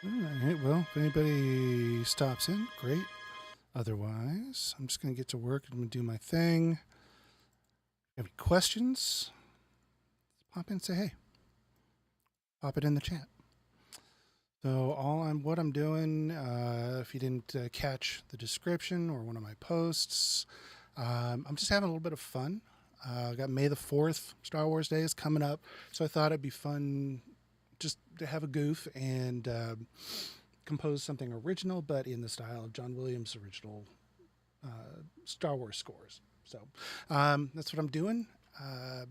All right, well, if anybody stops in, great. Otherwise, I'm just going to get to work. I'm going to do my thing. If you have any questions, pop in and say hey. Pop it in the chat. So what I'm doing, if you didn't catch the description or one of my posts, I'm just having a little bit of fun. Got May the 4th, Star Wars Day is coming up, so I thought it'd be fun just to have a goof and compose something original, but in the style of John Williams' original Star Wars scores. So that's what I'm doing. I'm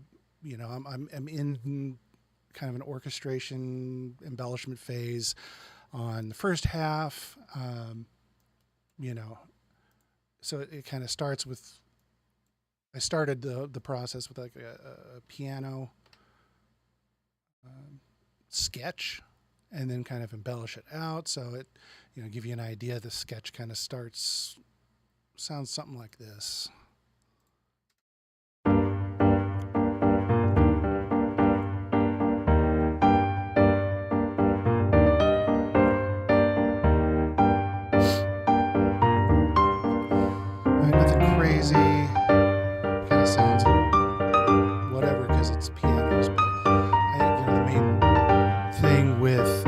in kind of an orchestration embellishment phase on the first half. So it kind of starts with. I started the process with like a piano sketch, and then kind of embellish it out. So it, give you an idea. The sketch kind of sounds something like this. Nothing crazy. Kind of sounds whatever because it's pianos. But the main thing with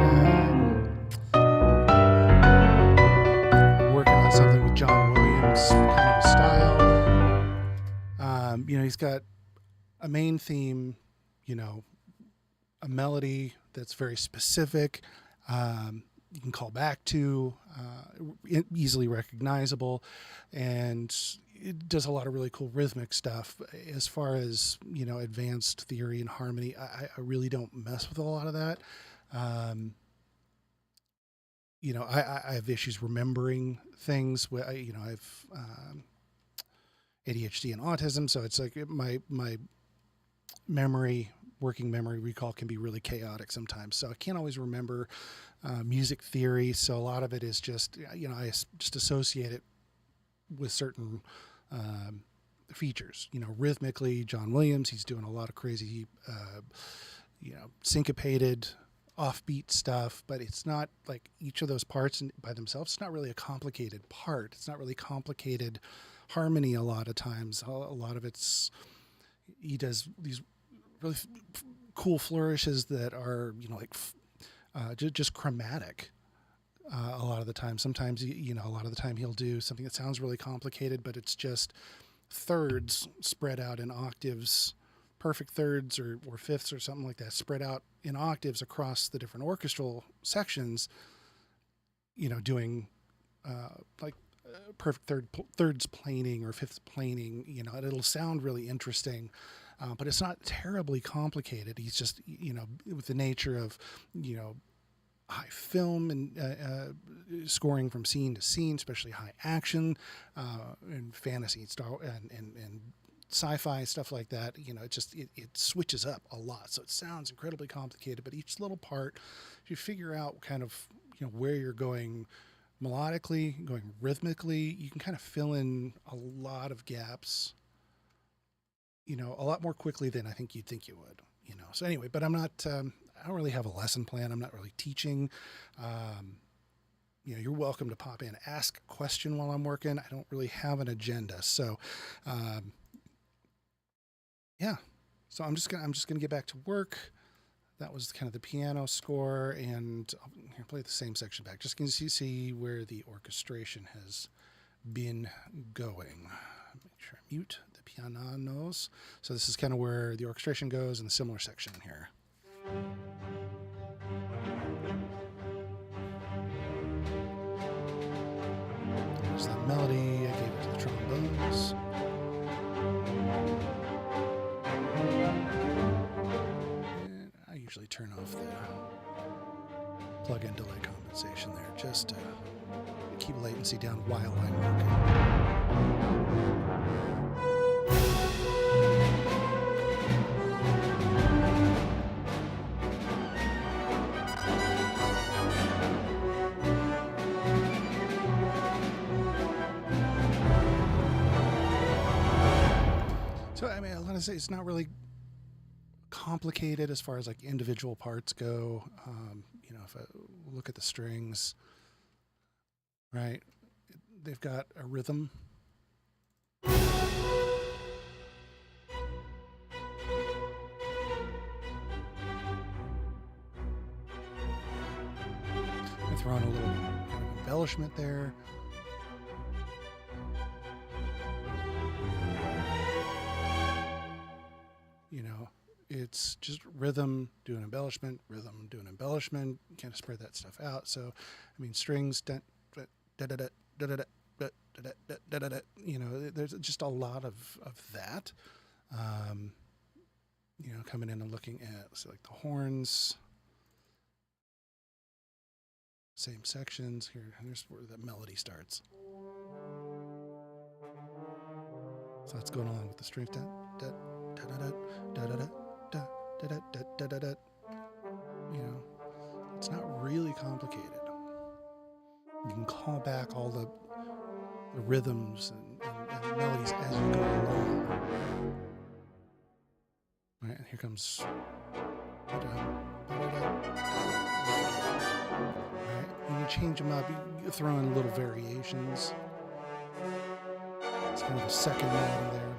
working on something with John Williams kind of style. He's got a main theme, a melody that's very specific. You can call back to, easily recognizable, and it does a lot of really cool rhythmic stuff. As far as, advanced theory and harmony, I really don't mess with a lot of that. I have issues remembering things. I've ADHD and autism, so it's like my working memory recall can be really chaotic sometimes. So I can't always remember music theory. So a lot of it is just, I just associate it with certain features. Rhythmically, John Williams, he's doing a lot of crazy, syncopated, offbeat stuff, but it's not like each of those parts by themselves. It's not really a complicated part. It's not really complicated harmony a lot of times. A lot of he does these really cool flourishes that are, just chromatic. A lot of the time, sometimes, a lot of the time he'll do something that sounds really complicated, but it's just thirds spread out in octaves, perfect thirds or fifths or something like that, spread out in octaves across the different orchestral sections, doing perfect thirds planing or fifths planing, and it'll sound really interesting. But it's not terribly complicated. He's just, with the nature of, high film and scoring from scene to scene, especially high action and fantasy and sci-fi stuff like that. It switches up a lot, so it sounds incredibly complicated. But each little part, if you figure out kind of where you're going melodically, going rhythmically, you can kind of fill in a lot of gaps. A lot more quickly than I think you'd think you would. So anyway, but I'm not. I don't really have a lesson plan. I'm not really teaching. You're welcome to pop in, ask a question while I'm working. I don't really have an agenda. So, yeah. So I'm just gonna get back to work. That was kind of the piano score, and I'll play the same section back. Just can see where the orchestration has been going. Make sure I mute the pianos. So this is kind of where the orchestration goes in the similar section here. There's that melody. I gave it to the trombones. And I usually turn off the plug-in delay compensation there just to keep latency down while I'm working. So, I mean, I want to say it's not really complicated as far as like individual parts go. if I look at the strings, right, they've got a rhythm. I throw in a little kind of embellishment there. You know, it's just rhythm, do an embellishment, rhythm, do an embellishment. You kind of spread that stuff out. So, I mean, strings, you know, there's just a lot of that. You know, coming in and looking at, so like the horns, same sections here. Here's where the melody starts. So that's going along with the strings. You know, it's not really complicated. You can call back all the rhythms and melodies as you go along. All right, and here comes. All right, and you change them up. You throw in little variations. It's kind of a second melody there.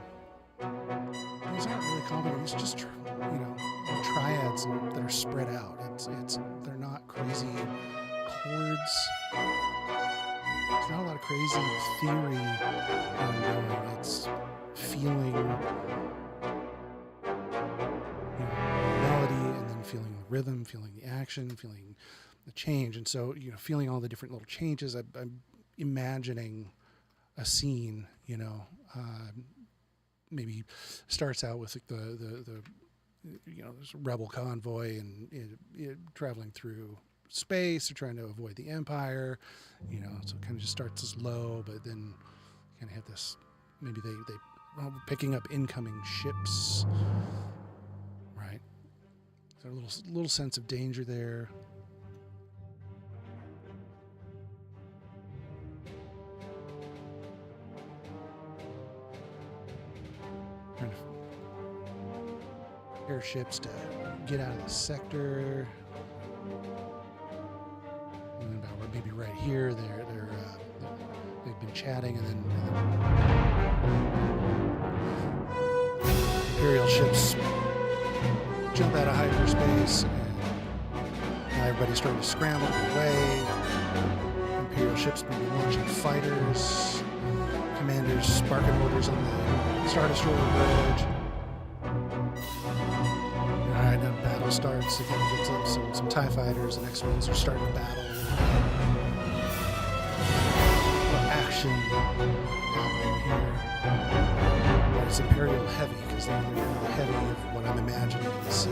These aren't really complicated. It's just, you know, triads that are spread out. They're not crazy chords. There's not a lot of crazy theory going. It's feeling, you know, melody, and then feeling the rhythm, feeling the action, feeling the change. And so, you know, feeling all the different little changes. I'm imagining a scene, you know, maybe starts out with like the you know, this rebel convoy and traveling through space. They're trying to avoid the Empire, you know, so it kind of just starts as low, but then kind of have this, maybe they picking up incoming ships, right? So a little sense of danger there. Trying to airships to get out of the sector. And then about maybe right here, they've been chatting, and then Imperial ships jump out of hyperspace, and now everybody's starting to scramble away. Imperial ships will be launching fighters. Commanders sparking orders on the Star Destroyer bridge. Alright, now battle starts. Again, we get some TIE fighters and X-Wings are starting to battle. Action happening here. But it's Imperial heavy, because they're the heavy of what I'm imagining to see.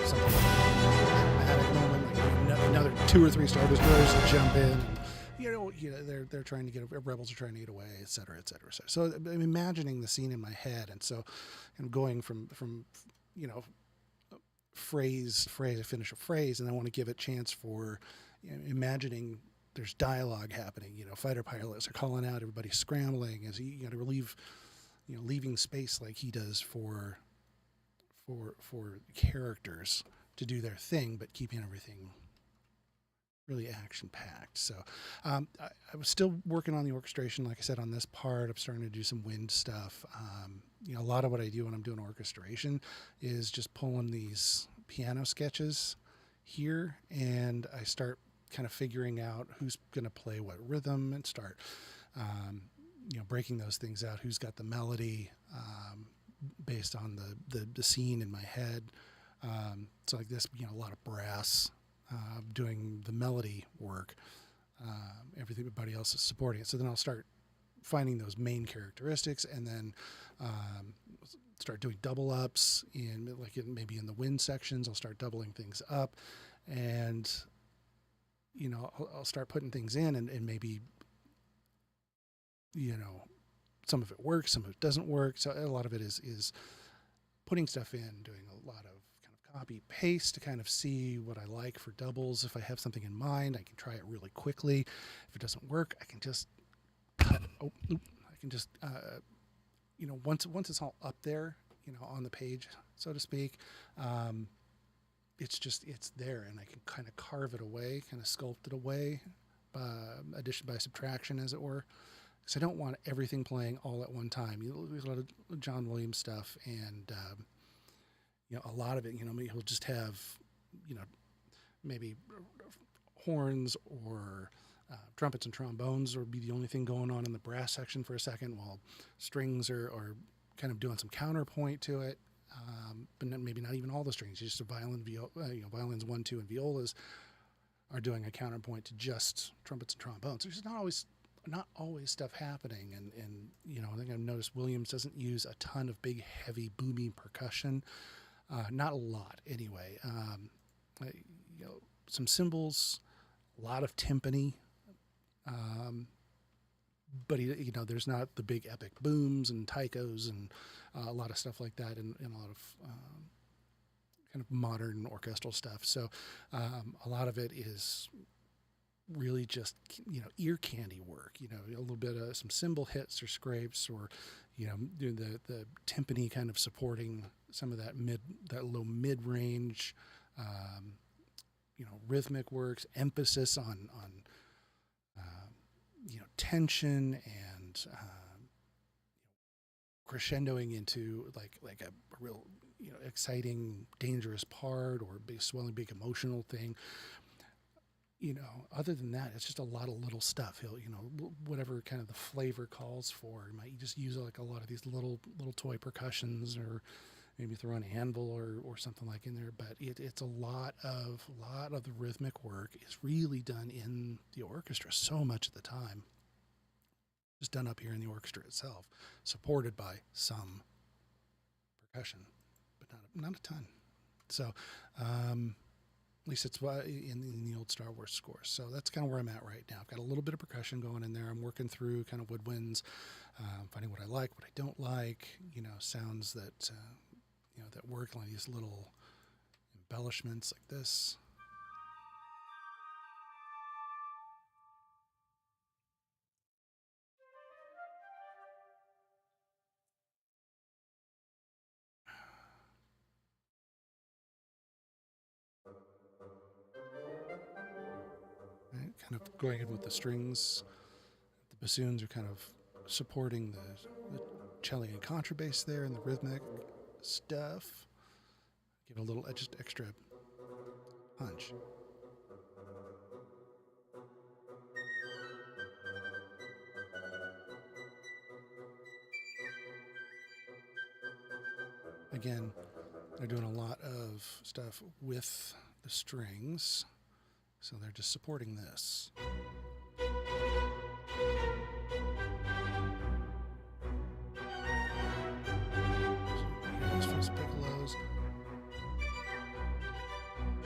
Something dramatic moment, like another 2 or 3 Star Destroyers that jump in. You know, they're trying to get, rebels are trying to get away, et cetera, et cetera, et cetera. So I'm imagining the scene in my head, and so I'm going from you know, phrase, I finish a phrase, and I want to give it a chance for, you know, imagining there's dialogue happening. You know, fighter pilots are calling out, everybody's scrambling as he got to relieve, you know, leaving space like he does for characters to do their thing, but keeping everything really action-packed. So I was still working on the orchestration, like I said, on this part. I'm starting to do some wind stuff. You know, a lot of what I do when I'm doing orchestration is just pulling these piano sketches here, and I start kind of figuring out who's going to play what rhythm, and start, you know, breaking those things out. Who's got the melody based on the scene in my head. So like this, you know, a lot of brass. Doing the melody work, everybody else is supporting it. So then I'll start finding those main characteristics, and then start doing double ups in, like, maybe in the wind sections. I'll start doubling things up, and you know, I'll start putting things in, and maybe, you know, some of it works, some of it doesn't work. So a lot of it is putting stuff in, doing a lot of copy paste to kind of see what I like for doubles. If I have something in mind, I can try it really quickly. If it doesn't work, I can just cut. I can just you know, once it's all up there, on the page, so to speak. It's there, and I can kind of carve it away, kind of sculpt it away, addition by subtraction, as it were. Because I don't want everything playing all at one time. There's a lot of John Williams stuff, and a lot of it, he'll just have, maybe horns or trumpets and trombones would be the only thing going on in the brass section for a second, while strings are kind of doing some counterpoint to it. But maybe not even all the strings, just a violin, violins 1, 2, and violas are doing a counterpoint to just trumpets and trombones. There's not always stuff happening, and I think I've noticed Williams doesn't use a ton of big, heavy, booming percussion. Not a lot, anyway. Some cymbals, a lot of timpani, but there's not the big epic booms and taikos and a lot of stuff like that, and a lot of kind of modern orchestral stuff. So a lot of it is really just ear candy work. A little bit of some cymbal hits or scrapes, or doing the timpani kind of supporting some of that low mid range. Rhythmic works, emphasis on tension and crescendoing into like a real exciting, dangerous part, or big swelling, big emotional thing. Other than that, it's just a lot of little stuff. He'll, whatever kind of the flavor calls for. He might just use like a lot of these little toy percussions, or maybe throw an anvil or something like in there. But it's a lot of the rhythmic work is really done in the orchestra so much of the time. Just done up here in the orchestra itself, supported by some percussion, but not a ton. So, at least it's in the old Star Wars scores. So that's kind of where I'm at right now. I've got a little bit of percussion going in there. I'm working through kind of woodwinds, finding what I like, what I don't like. Sounds that that work, like these little embellishments like this. Right, kind of going in with the strings. The bassoons are kind of supporting the cello and contrabass there, and the rhythmic stuff. Give it a little just extra punch. Again, they're doing a lot of stuff with the strings, so they're just supporting this. So piccolos,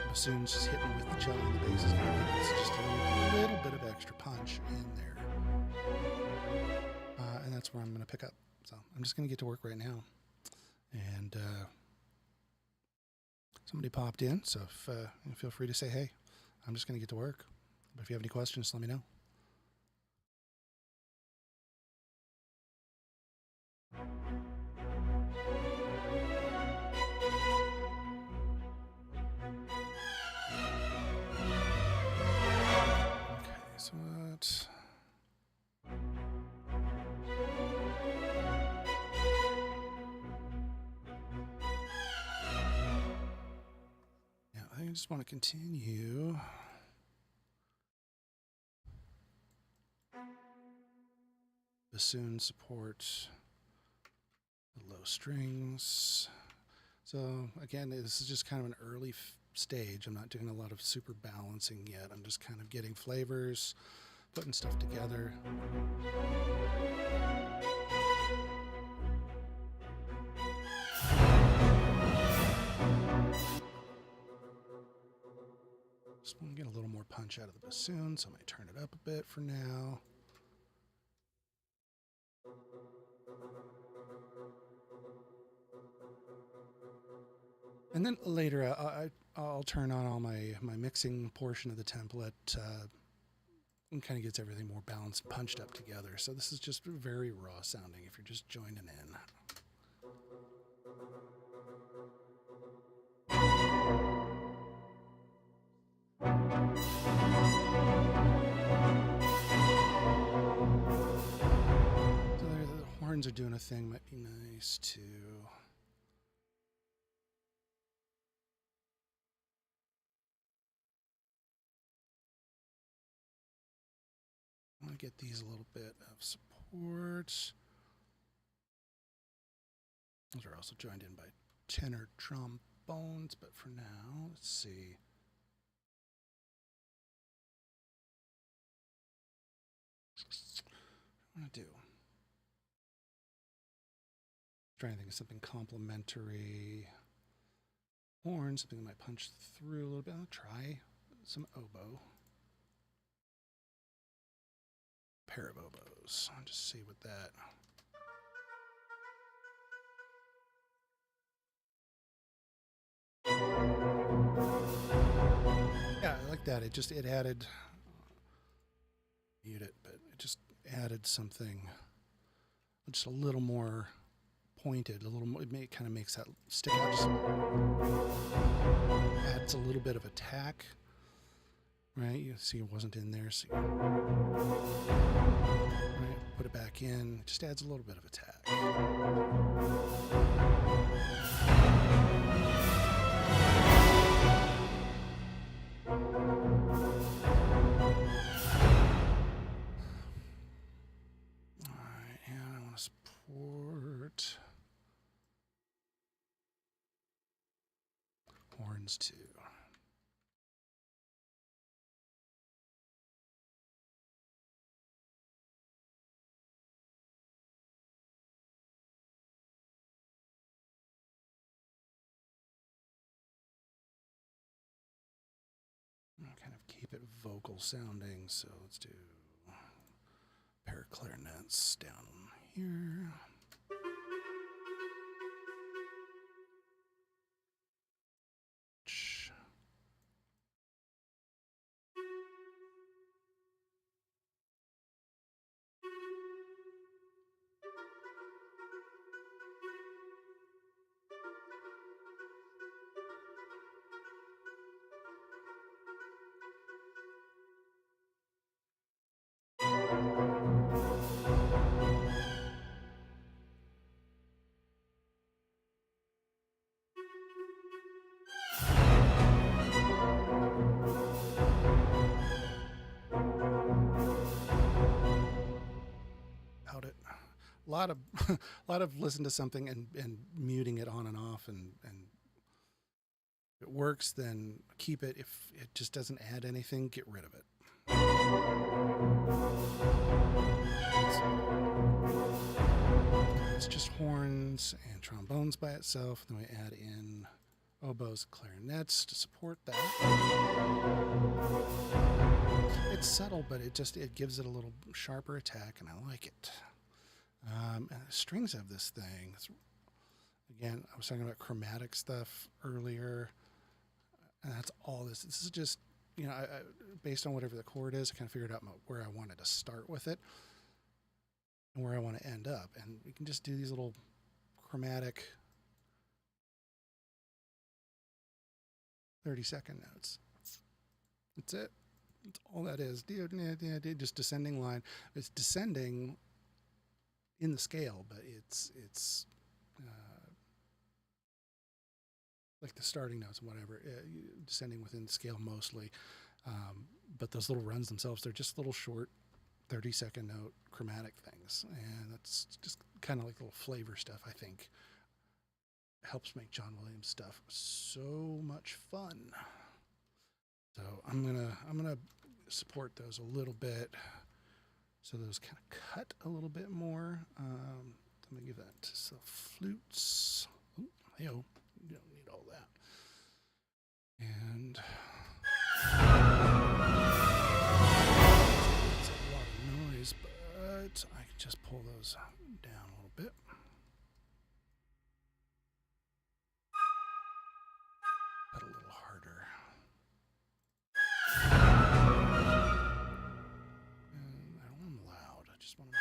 bassoons just hitting with the cello and the bass. It's just a little bit of extra punch in there, and that's where I'm going to pick up. So I'm just going to get to work right now. And somebody popped in, so feel free to say hey. I'm just going to get to work. But if you have any questions, let me know. Okay, so what? I just want to continue. Bassoon support the low strings. So again, this is just kind of an early stage. I'm not doing a lot of super balancing yet. I'm just kind of getting flavors, putting stuff together. Just want to get a little more punch out of the bassoon, so I might turn it up a bit for now. And then later, I'll turn on all my mixing portion of the template, and kind of gets everything more balanced and punched up together. So this is just very raw sounding if you're just joining in. horns are doing a thing might be nice too. I want to get these a little bit of support. Those are also joined in by tenor trombones, but for now, let's see. What do I want to do? Trying to think of something complementary. Horn, something that might punch through a little bit. I'll try some oboe. Pair of oboes. I'll just see what that. Yeah, I like that. It added. Mute it, but it just added something just a little more pointed, a little more. It kind of makes that stick out. Just adds a little bit of attack. Right, you see it wasn't in there, so right, put it back in. It just adds a little bit of attack. Alright, and I want to support horns too. Kind of keep it vocal sounding, so let's do a pair of clarinets down here. A lot of listen to something and muting it on and off, and if it works, then keep it. If it just doesn't add anything, get rid of it. It's just horns and trombones by itself. Then we add in oboes, clarinets to support that. It's subtle, but it gives it a little sharper attack, and I like it. And the strings of this thing, again, I was talking about chromatic stuff earlier, and that's all this. This is just, you know, I based on whatever the chord is, I kind of figured out where I wanted to start with it and where I want to end up. And we can just do these little chromatic 30-second notes. That's it. That's all that is. Just descending line. It's descending in the scale, but it's like the starting notes and whatever, descending within the scale mostly. But those little runs themselves, they're just little short 30-second note chromatic things. And that's just kind of like little flavor stuff, I think. Helps make John Williams stuff so much fun. So I'm gonna support those a little bit. So those kind of cut a little bit more. Let me give that to some flutes. Ooh, hey-oh, you don't need all that. And it's a lot of noise, but I can just pull those down a little bit. But a little harder. And I don't want them loud. I just want them.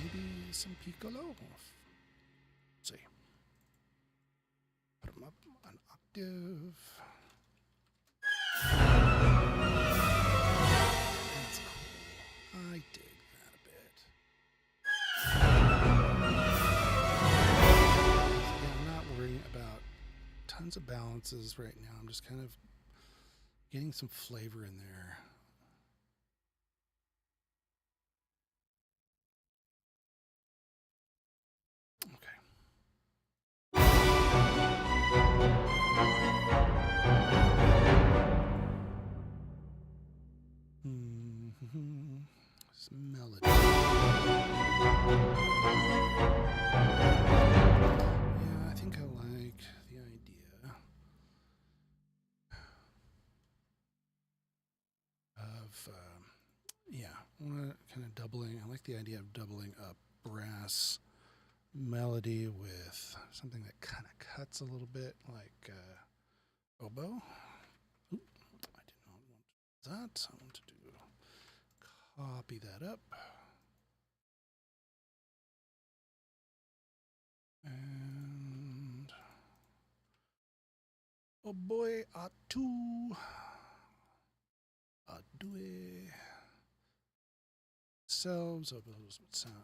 Maybe some piccolo. Let's see. Put them up an octave. That's cool. I did. tons of balances right now. I'm just kind of getting some flavor in there. Some melody. Yeah, I think I like the idea of, yeah, I want to kind of doubling. I like the idea of doubling up brass melody with something that kind of cuts a little bit, like oboe. Oop, I did not want that. I want to do copy that up. And oh boy, Ep-2. Adue. Selves of those would sound.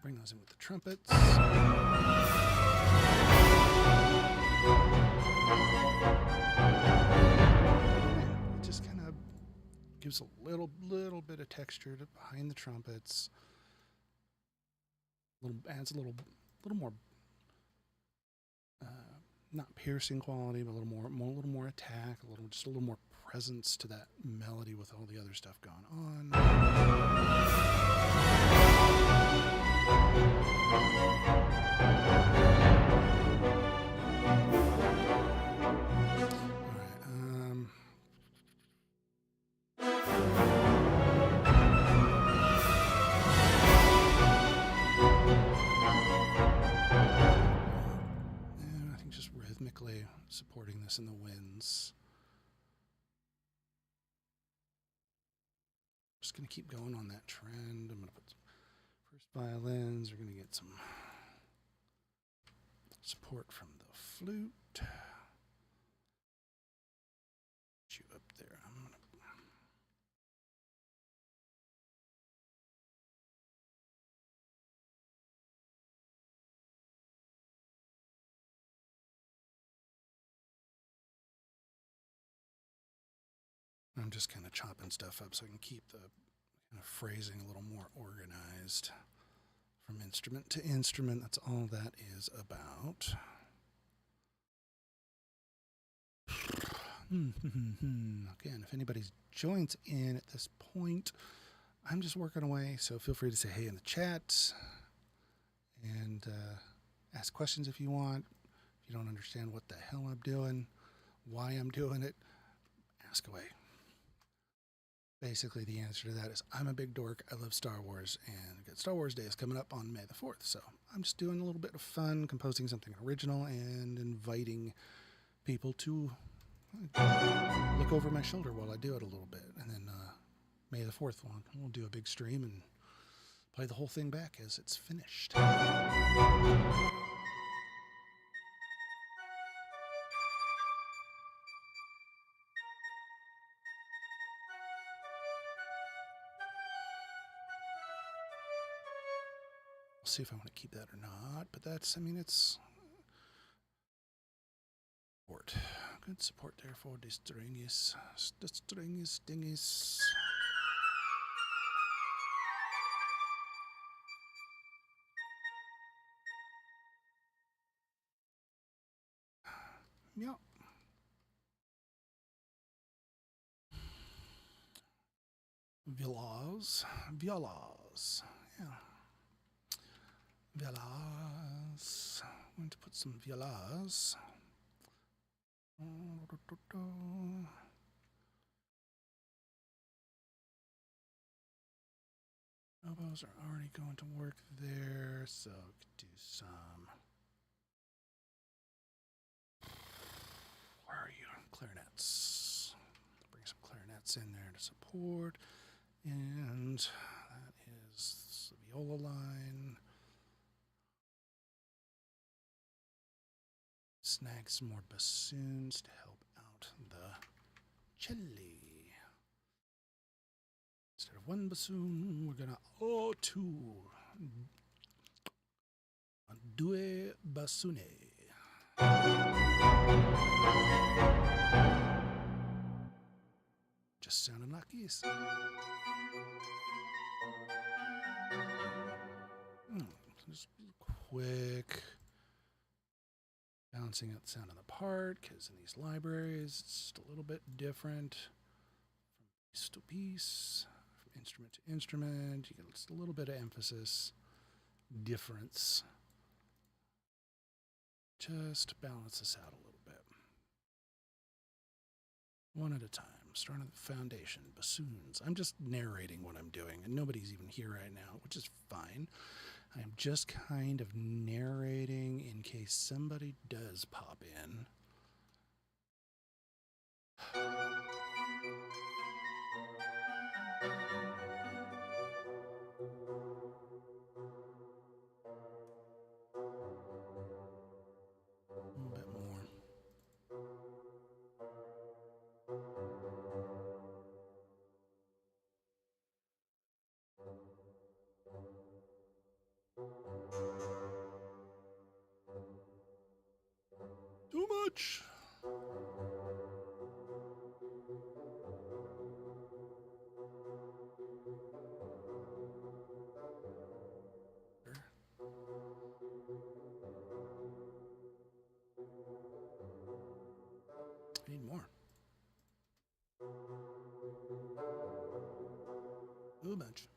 Bring those in with the trumpets. It just kind of gives a little bit of texture to behind the trumpets. Adds a little more, not piercing quality, but a little more attack, just a little more presence to that melody with all the other stuff going on. Rhythmically supporting this in the winds. Just going to keep going on that trend. I'm going to put some first violins. We're going to get some support from the flute. Put you up there. I'm just kind of chopping stuff up so I can keep the kind of phrasing a little more organized from instrument to instrument. That's all that is about. Again, if anybody joins in at this point, I'm just working away, so feel free to say hey in the chat and ask questions if you want. If you don't understand what the hell I'm doing, why I'm doing it, ask away. Basically, the answer to that is I'm a big dork. I love Star Wars, and Star Wars Day is coming up on May the 4th. So I'm just doing a little bit of fun, composing something original, and inviting people to look over my shoulder while I do it a little bit. And then May the 4th, we'll do a big stream and play the whole thing back as it's finished. See if I want to keep that or not, but that's, I mean, it's support. Good support there for the stringies. The stringies dingies. Yeah. Violas. Yeah. Violas. I'm going to put some violas. Oboes are already going to work there, so I could do some. Where are you? Clarinets. Bring some clarinets in there to support. And that is the viola line. Snag some more bassoons to help out the cello. Instead of one bassoon, we're gonna two. Due Basune. Just sounding like this. Just quick balancing out the sound of the part, because in these libraries it's just a little bit different from piece to piece, from instrument to instrument. You get just a little bit of emphasis difference. Just balance this out a little bit. One at a time. Starting at the foundation, bassoons. I'm just narrating what I'm doing, and nobody's even here right now, which is fine. I'm just kind of narrating in case somebody does pop in. A little bit more. Too much. I need more. Too much.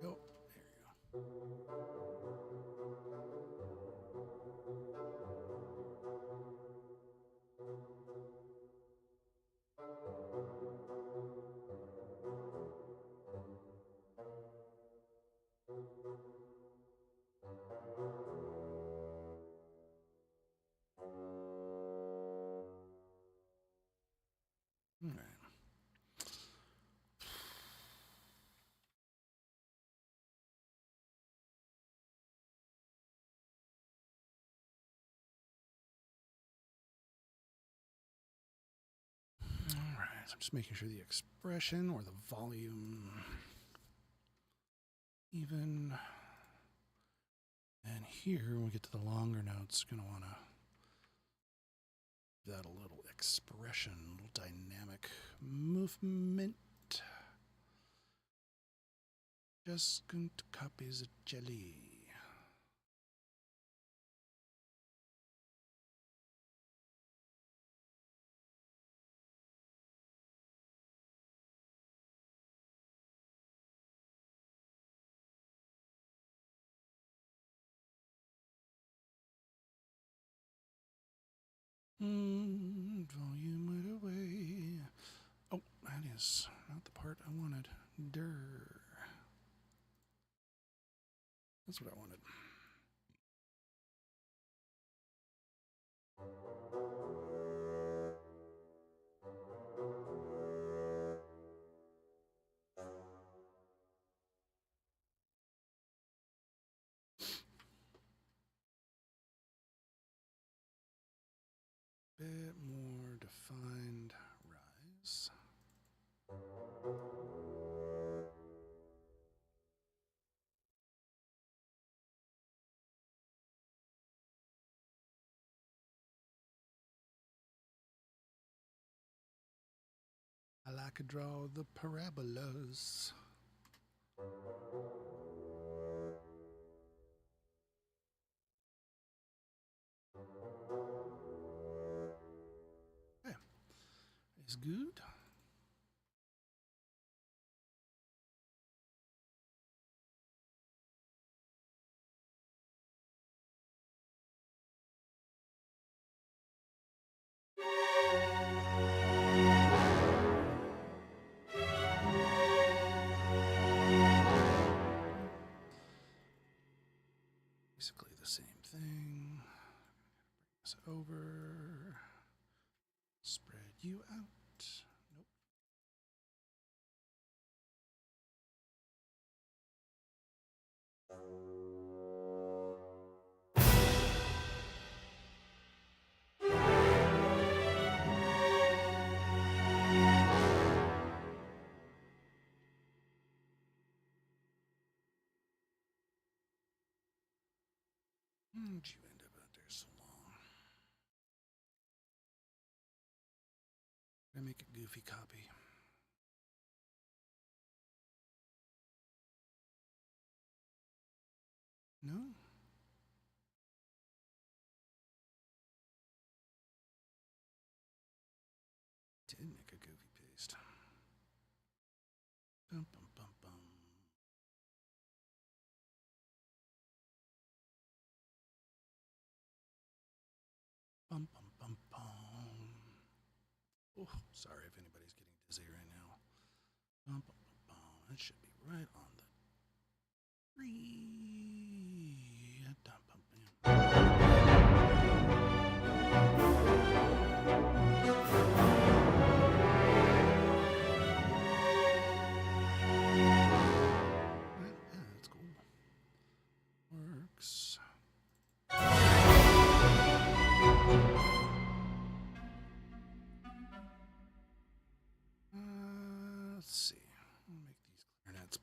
Go. There you go. All right. All right. So I'm just making sure the expression or the volume even. And here, when we get to the longer notes, going to want to give that a little expression, a little dynamic movement. Just going to copy the jelly. Volume right away. Oh, that is not the part I wanted. That's what I wanted. Bit more defined rise. I like to draw the parabolas. Okay, it's good. Basically the same thing. Bring this over. Spread you out. Nope. How'd you end up out there so long? I make a goofy copy. No? Did make a goofy paste. Bum, bum, bum, bum. Bum, bum, bum, bum. Oh, sorry if anybody's getting dizzy right now. Bum, bum, bum, bum. It should be right on the tree. Dum, bum, bam. Yeah, that's cool. Works. Let's see. I'll make these clarinets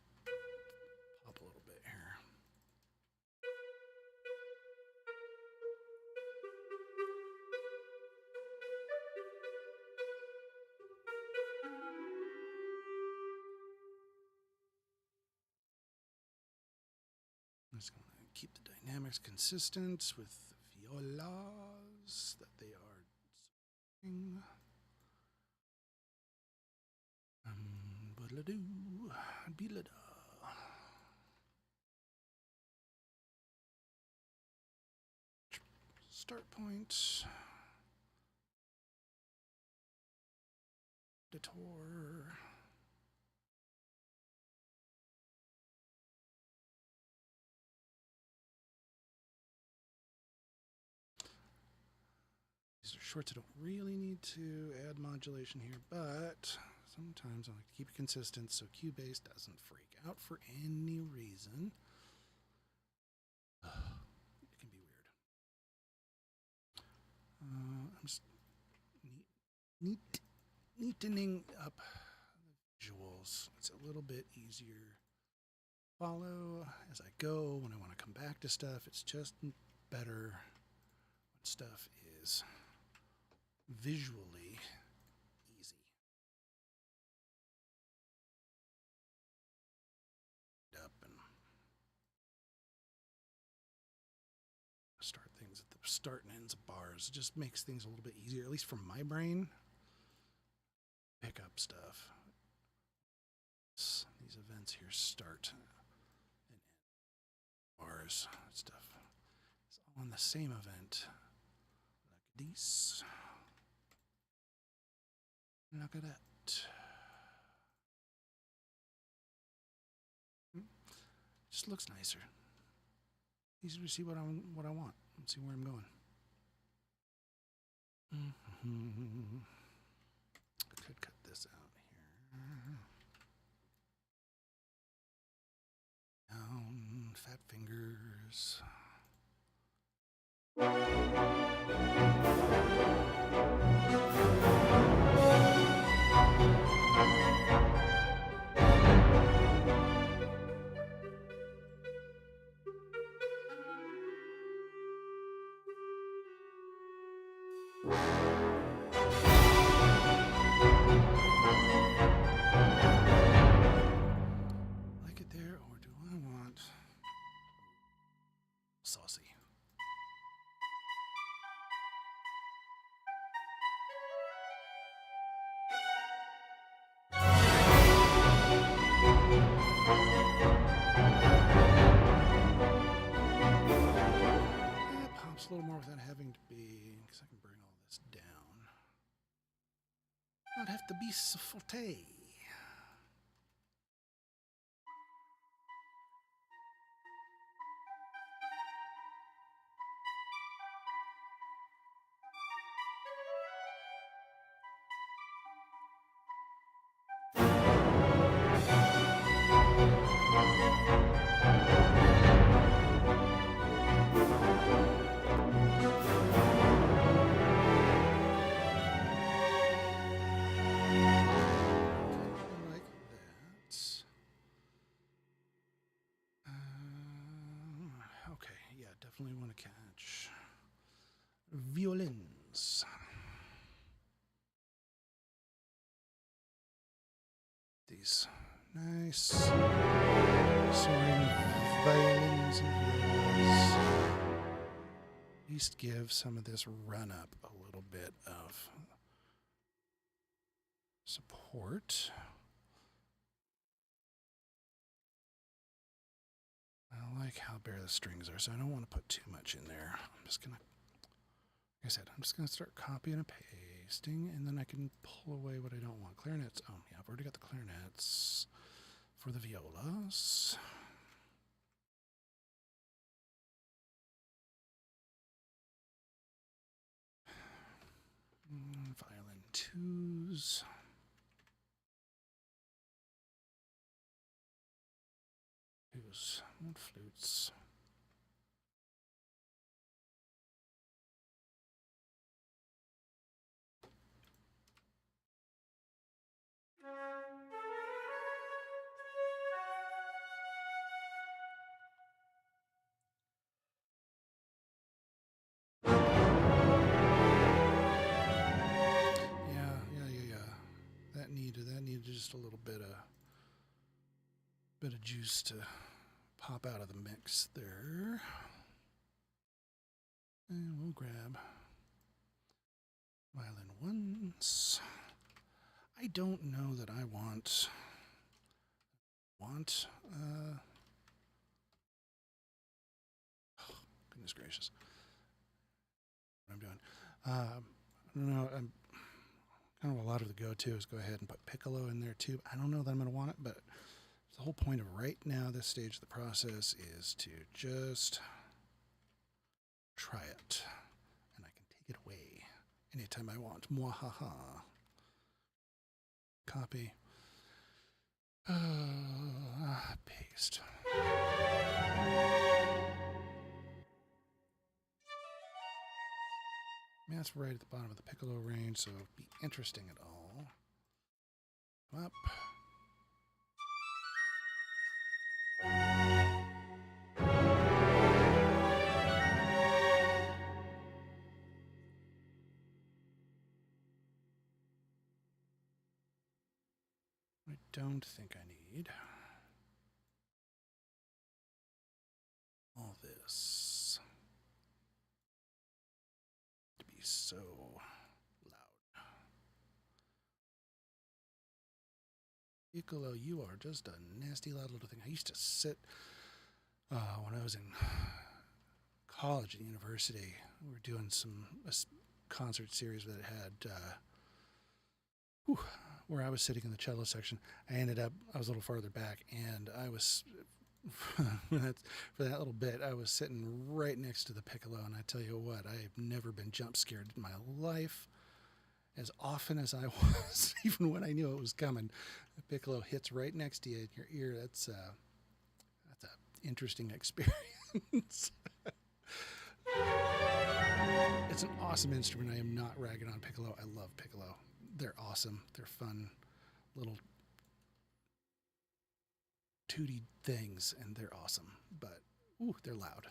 pop a little bit here. I'm just going to keep the dynamics consistent with the violas that they are singing. Ba-la-doo, be-la-da. Start point. Detour. These are shorts. I don't really need to add modulation here, but sometimes I like to keep it consistent so Cubase doesn't freak out for any reason. It can be weird. I'm just neatening up the visuals. It's a little bit easier to follow as I go. When I want to come back to stuff, it's just better when stuff is visually easy. Up and start things at the start and ends of bars. It just makes things a little bit easier, at least for my brain. Pick up stuff. These events here start and end bars stuff. It's all on the same event. Like this. Look at that. Just looks nicer. Easier to see what I want and see where I'm going. I could cut this out here. Down, fat fingers. Like it there, or do I want saucy? It pops a little more without having to be, because I can bring all this down. Not have to be so forte. definitely want to catch violins. These nice soaring violins and violas. At least give some of this run up a little bit of support. I like how bare the strings are, so I don't want to put too much in there. I'm just going to, like I said, I'm just going to start copying and pasting, and then I can pull away what I don't want. Clarinets. Oh, yeah, I've already got the clarinets for the violas. Violin twos. Twos. What flutes? Yeah. That needed just a little bit of juice to pop out of the mix there. And we'll grab violin ones. I don't know that I want oh, goodness gracious. What I'm doing. I don't know. I'm kind of a lot of the go-to is go ahead and put piccolo in there too. I don't know that I'm going to want it, but the whole point of right now, this stage of the process, is to just try it. And I can take it away anytime I want. Mwahaha. Copy. Paste. That's right at the bottom of the piccolo range, so it'll be interesting at all. Up. I don't think I need all this to be so loud. Piccolo, you are just a nasty loud little thing. I used to sit when I was in college and university. We were doing a concert series that had where I was sitting in the cello section. I was a little farther back, and I was for that little bit, I was sitting right next to the piccolo, and I tell you what, I've never been jump scared in my life as often as I was, even when I knew it was coming. The piccolo hits right next to you in your ear. That's an interesting experience. It's an awesome instrument. I am not ragging on piccolo. I love piccolo. They're awesome. They're fun little tooty things, and they're awesome. But, ooh, they're loud.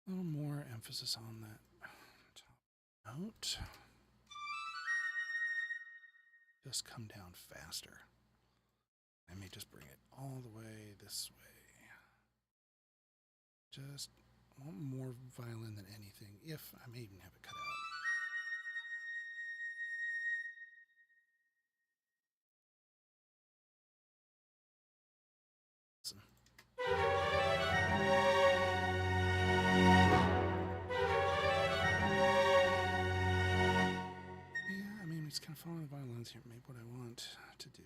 A little more emphasis on that top note. Just come down faster. I may just bring it all the way this way. Just want more violin than anything, if I may even have it cut out. Listen. Yeah, I mean, it's kind of following the violins here. Maybe what I want to do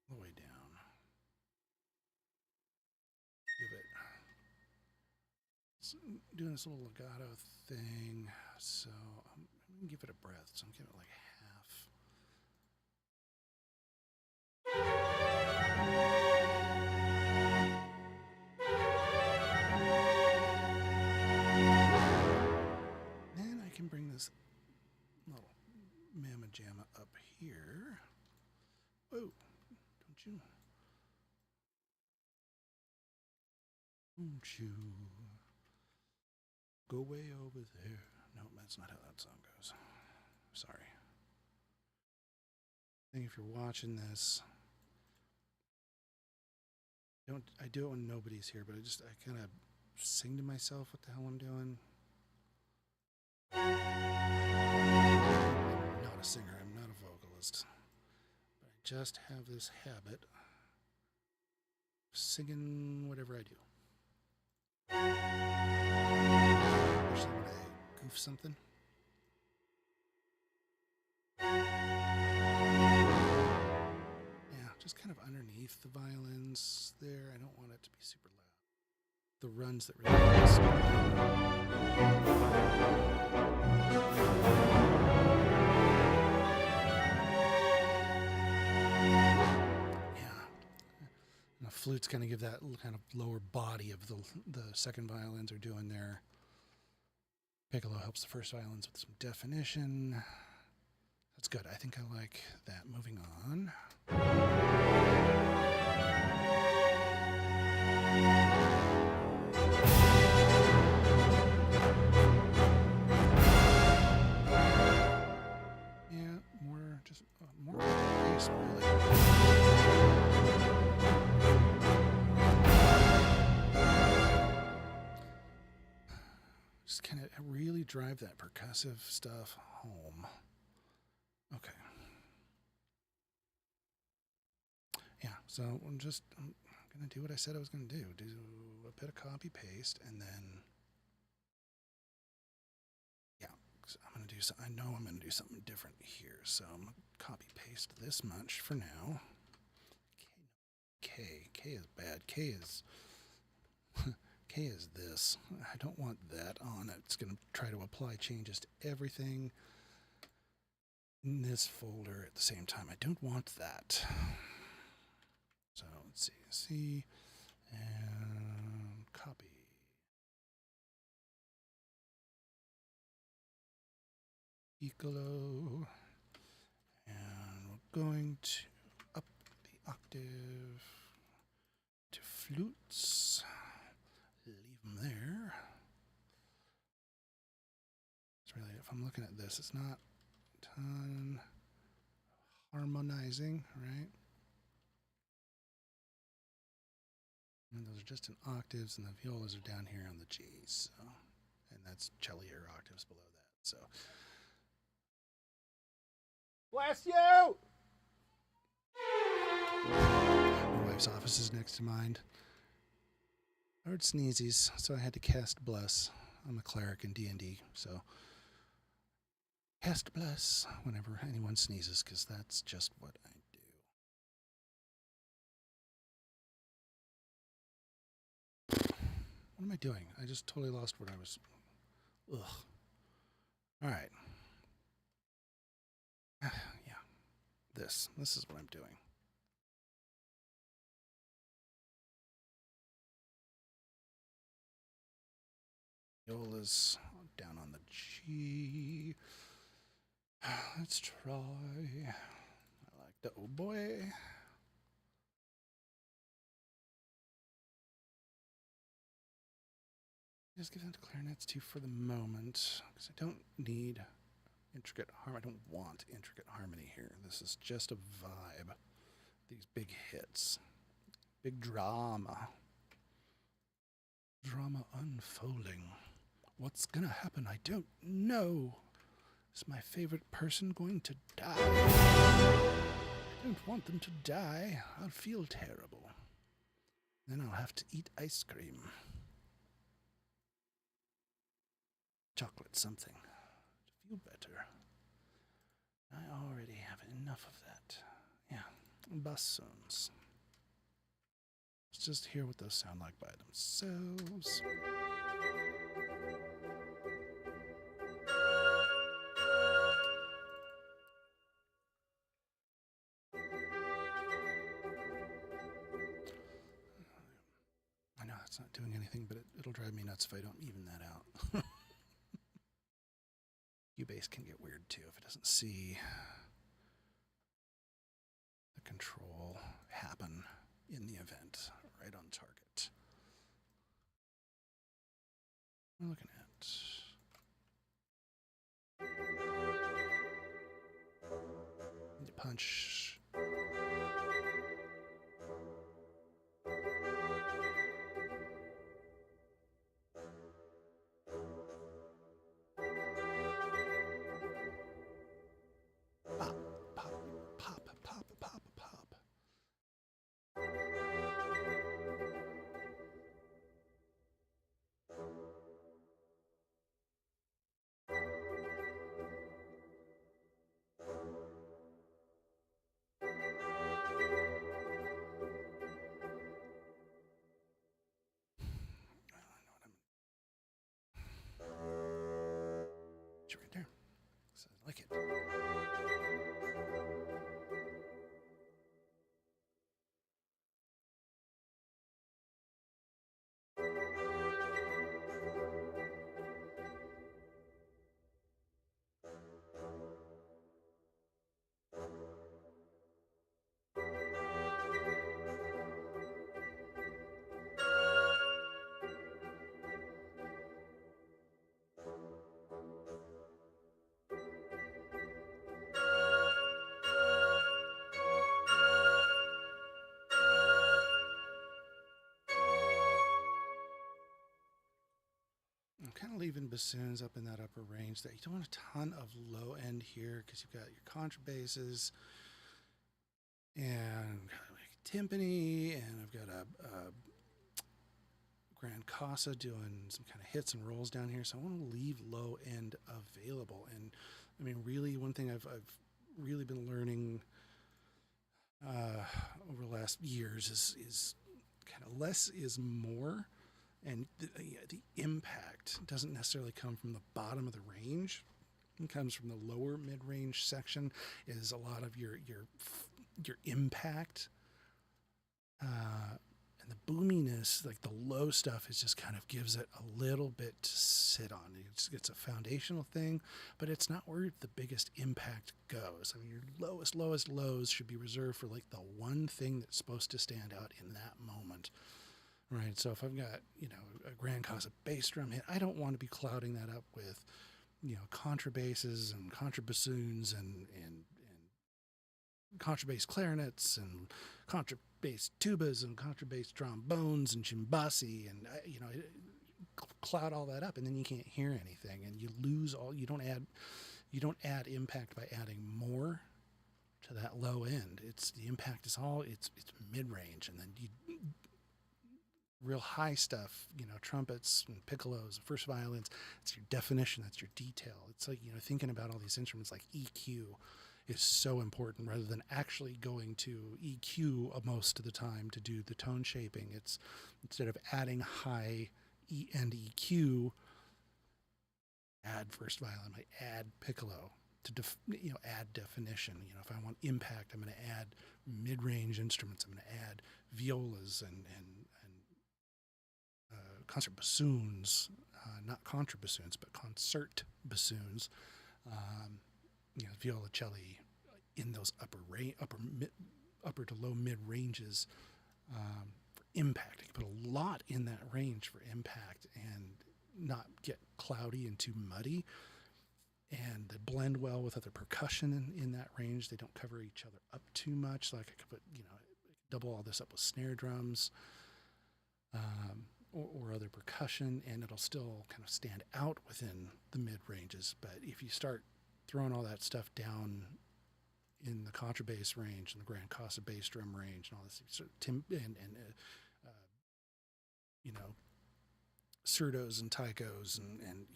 all the way down. doing this little legato thing, so I'm going to give it a breath. So I'm giving it like half. Then I can bring this little mamma jamma up here. Whoa, don't you? Don't you go way over there. No, that's not how that song goes. Sorry. I think if you're watching this, I do it when nobody's here, but I kind of sing to myself what the hell I'm doing. I'm not a singer, I'm not a vocalist, but I just have this habit of singing whatever I do. Especially when I goof something. Yeah, just kind of underneath the violins there. I don't want it to be super loud. The runs that really the flute's going to give that kind of lower body of the second violins are doing there. Piccolo helps the first violins with some definition. That's good. I think I like that. Moving on. Yeah, more bass, really. Just kind of really drive that percussive stuff home. Okay. Yeah, so I'm going to do what I said I was going to do. Do a bit of copy paste, and then, yeah, I'm going to do I know I'm going to do something different here. So I'm going to copy paste this much for now. K is bad. K is this. I don't want that on it. It's going to try to apply changes to everything in this folder at the same time. I don't want that. So let's see, and copy. Piccolo, and we're going to up the octave to flutes. Leave them there. It's really, if I'm looking at this, it's not a ton harmonizing, right? And those are just in octaves, and the violas are down here on the G's. So, and that's cello octaves below that. So, bless you! My wife's office is next to mine. I heard sneezes, so I had to cast bless. I'm a cleric in D&D, so cast bless whenever anyone sneezes, because that's just what I do. What am I doing? I just totally lost what I was. Ugh. All right. Yeah. This is what I'm doing. Viola's down on the G. Let's try. I like the oh boy. Just give them to clarinets too for the moment, because I don't need intricate harmony. I don't want intricate harmony here. This is just a vibe. These big hits, big drama. Drama unfolding. What's gonna happen? I don't know. Is my favorite person going to die? I don't want them to die. I'll feel terrible. Then I'll have to eat ice cream. Chocolate something to feel better. I already have enough of that. Yeah, bassoons. Let's just hear what those sound like by themselves. It's not doing anything, but it'll drive me nuts if I don't even that out. Cubase can get weird too if it doesn't see the control happen in the event right on target. We're looking at the punch. Pop. It's right there. So I like it. I'm kind of leaving bassoons up in that upper range. That you don't want a ton of low end here because you've got your contrabasses and timpani, and I've got a grand casa doing some kind of hits and rolls down here. So I want to leave low end available. And I mean, really, one thing I've really been learning over the last years is kind of less is more. And the impact doesn't necessarily come from the bottom of the range. It comes from the lower mid-range section. Is a lot of your impact and the boominess, like the low stuff, is just kind of gives it a little bit to sit on. It's a foundational thing, but it's not where the biggest impact goes. I mean, your lowest lows should be reserved for like the one thing that's supposed to stand out in that moment. Right, so if I've got, a grand casa bass drum hit, I don't want to be clouding that up with, contrabasses and contrabassoons and contrabass clarinets and contrabass tubas and contrabass trombones and chimbassi and, cloud all that up, and then you can't hear anything, and you lose you don't add impact by adding more to that low end. The impact is it's mid-range, and then real high stuff, trumpets and piccolos, first violins, it's your definition, that's your detail. It's like, thinking about all these instruments like EQ is so important rather than actually going to EQ most of the time to do the tone shaping. It's instead of adding high end EQ, add first violin, I add piccolo to add definition. If I want impact, I'm going to add mid-range instruments. I'm going to add violas and concert bassoons, not contrabassoons, but concert bassoons, violoncelli in those upper to low mid ranges for impact. You can put a lot in that range for impact and not get cloudy and too muddy. And they blend well with other percussion in that range. They don't cover each other up too much. Like I could put, double all this up with snare drums. Or other percussion, and it'll still kind of stand out within the mid ranges. But if you start throwing all that stuff down in the contrabass range and the grand casa bass drum range and all this sort of surdos and taikos and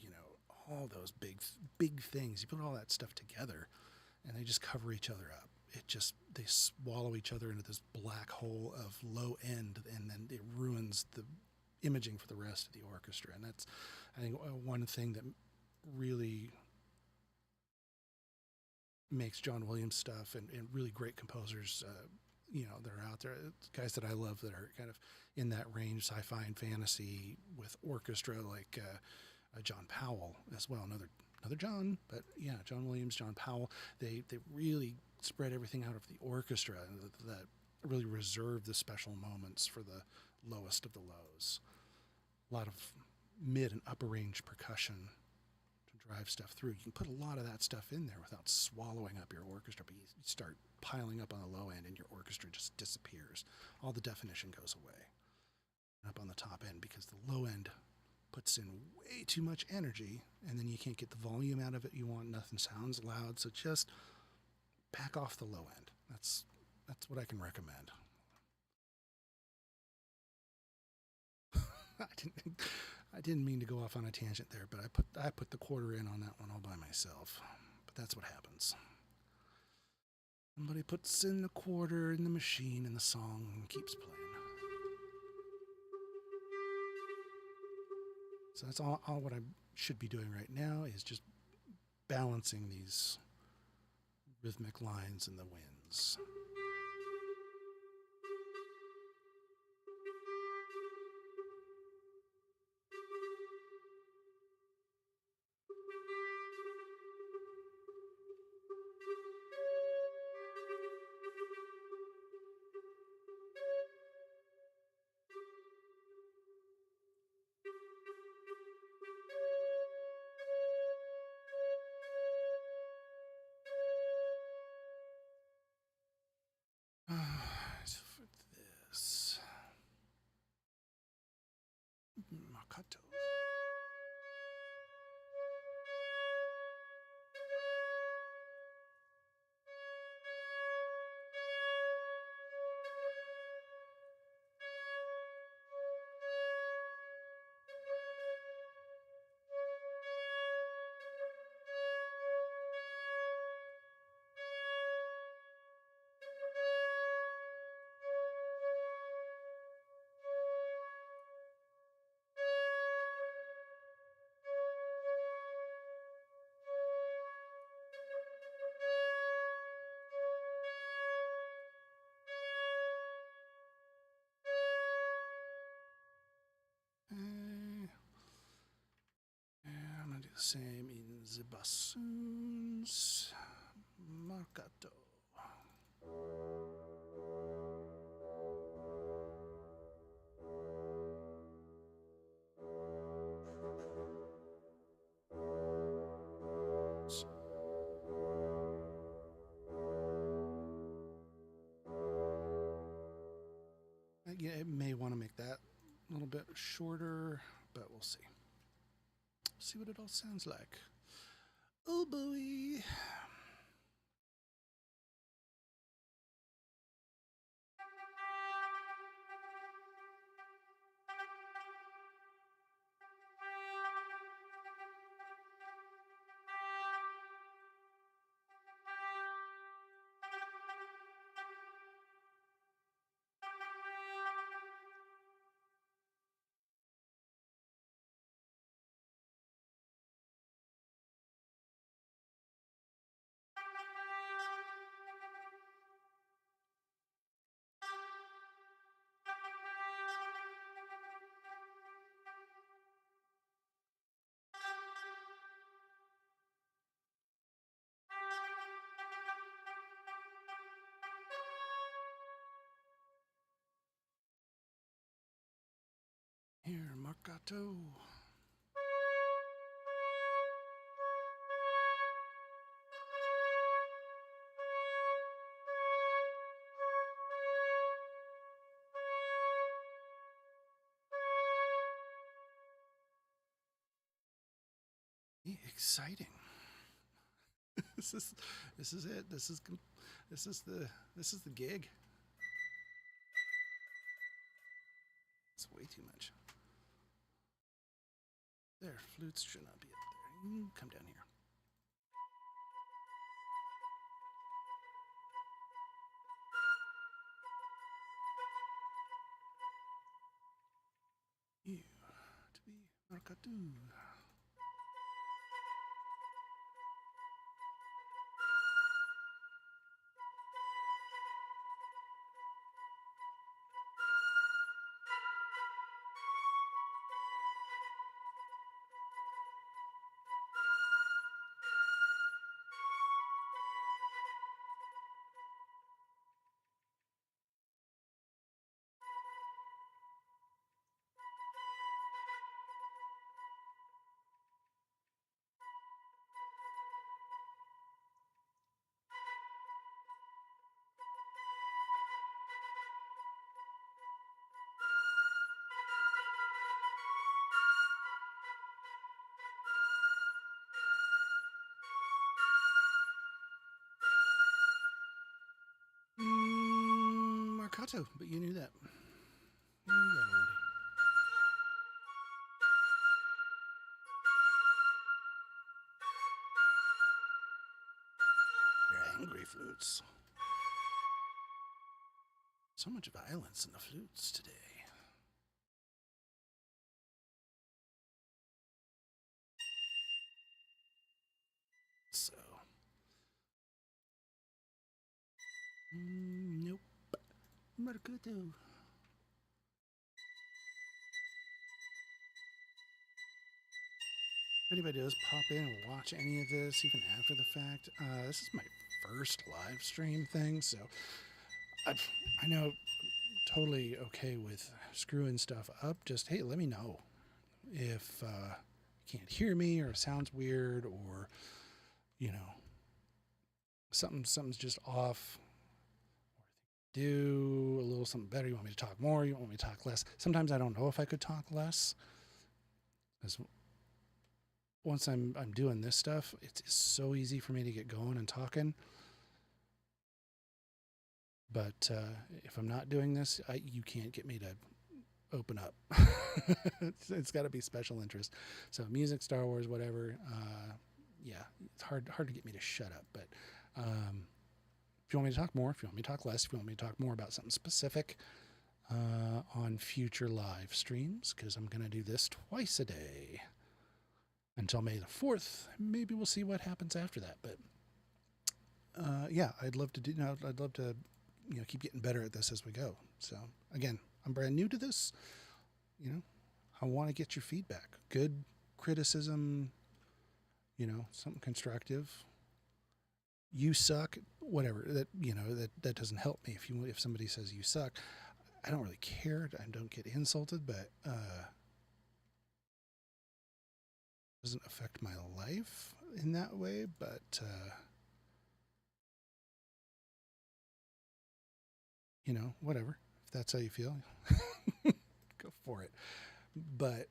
all those big things, you put all that stuff together and they just cover each other up. They swallow each other into this black hole of low end, and then it ruins the imaging for the rest of the orchestra. And that's, I think, one thing that really makes John Williams stuff and really great composers that are out there, guys that I love that are kind of in that range, sci-fi and fantasy with orchestra, like John Powell as well. Another John, but yeah, John Williams, John Powell. They really spread everything out of the orchestra that really reserve the special moments for the lowest of the lows. A lot of mid and upper range percussion to drive stuff through. You can put a lot of that stuff in there without swallowing up your orchestra, but you start piling up on the low end and your orchestra just disappears. All the definition goes away. Up on the top end, because the low end puts in way too much energy, and then you can't get the volume out of it you want. Nothing sounds loud, so just back off the low end. That's what I can recommend. I didn't mean to go off on a tangent there, but I put the quarter in on that one all by myself. But that's what happens. Somebody puts in the quarter in the machine, and the song keeps playing. So that's all what I should be doing right now is just balancing these rhythmic lines in the winds. For this, Makato. I'm gonna do the same in the bassoons. Marcato. Yeah, it may want to make that a little bit shorter, but we'll see. See what it all sounds like. Oh boy. Here, Marcato. Exciting. This is it. This is the gig. It's way too much. There, flutes should not be up there. You come down here. You to be Marcato. Marcato, but you knew that. You knew that already. They're angry flutes. So much violence in the flutes today. So. Nope. Marcato. If anybody does pop in and watch any of this, even after the fact, this is my first live stream thing, so I know I'm totally okay with screwing stuff up. Just, hey, let me know if you can't hear me or it sounds weird or, you know, something's just off. Do a little something better. You want me to talk more? You want me to talk less? Sometimes I don't know if I could talk less. Because once I'm doing this stuff, it's so easy for me to get going and talking. But if I'm not doing this, you can't get me to open up. It's got to be special interest. So music, Star Wars, whatever. Yeah, it's hard to get me to shut up. But if you want me to talk more, if you want me to talk less, if you want me to talk more about something specific on future live streams, because I'm going to do this twice a day until May the 4th. Maybe we'll see what happens after that. But yeah, I'd love to do. I'd love to, keep getting better at this as we go. So again, I'm brand new to this. I want to get your feedback, good criticism. Something constructive. You suck, whatever. That doesn't help me. If somebody says you suck, I don't really care. I don't get insulted, but doesn't affect my life in that way. But whatever. If that's how you feel, go for it. But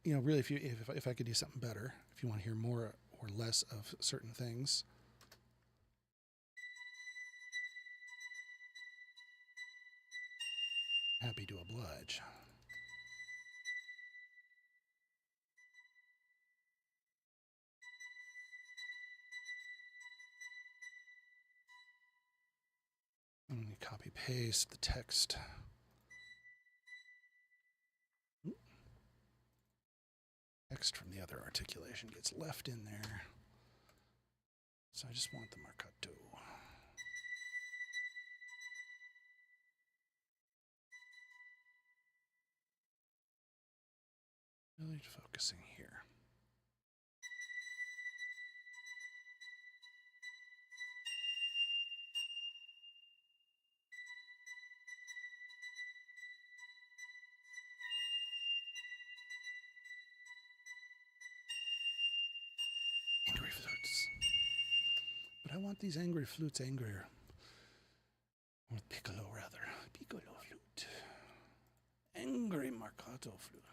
really, if I could do something better, if you want to hear more or less of certain things. Happy to oblige. I'm going to copy paste the text. Text from the other articulation gets left in there. So I just want the marcato. Really focusing here. Angry flutes. But I want these angry flutes angrier. Or piccolo, rather. Piccolo flute. Angry marcato flute.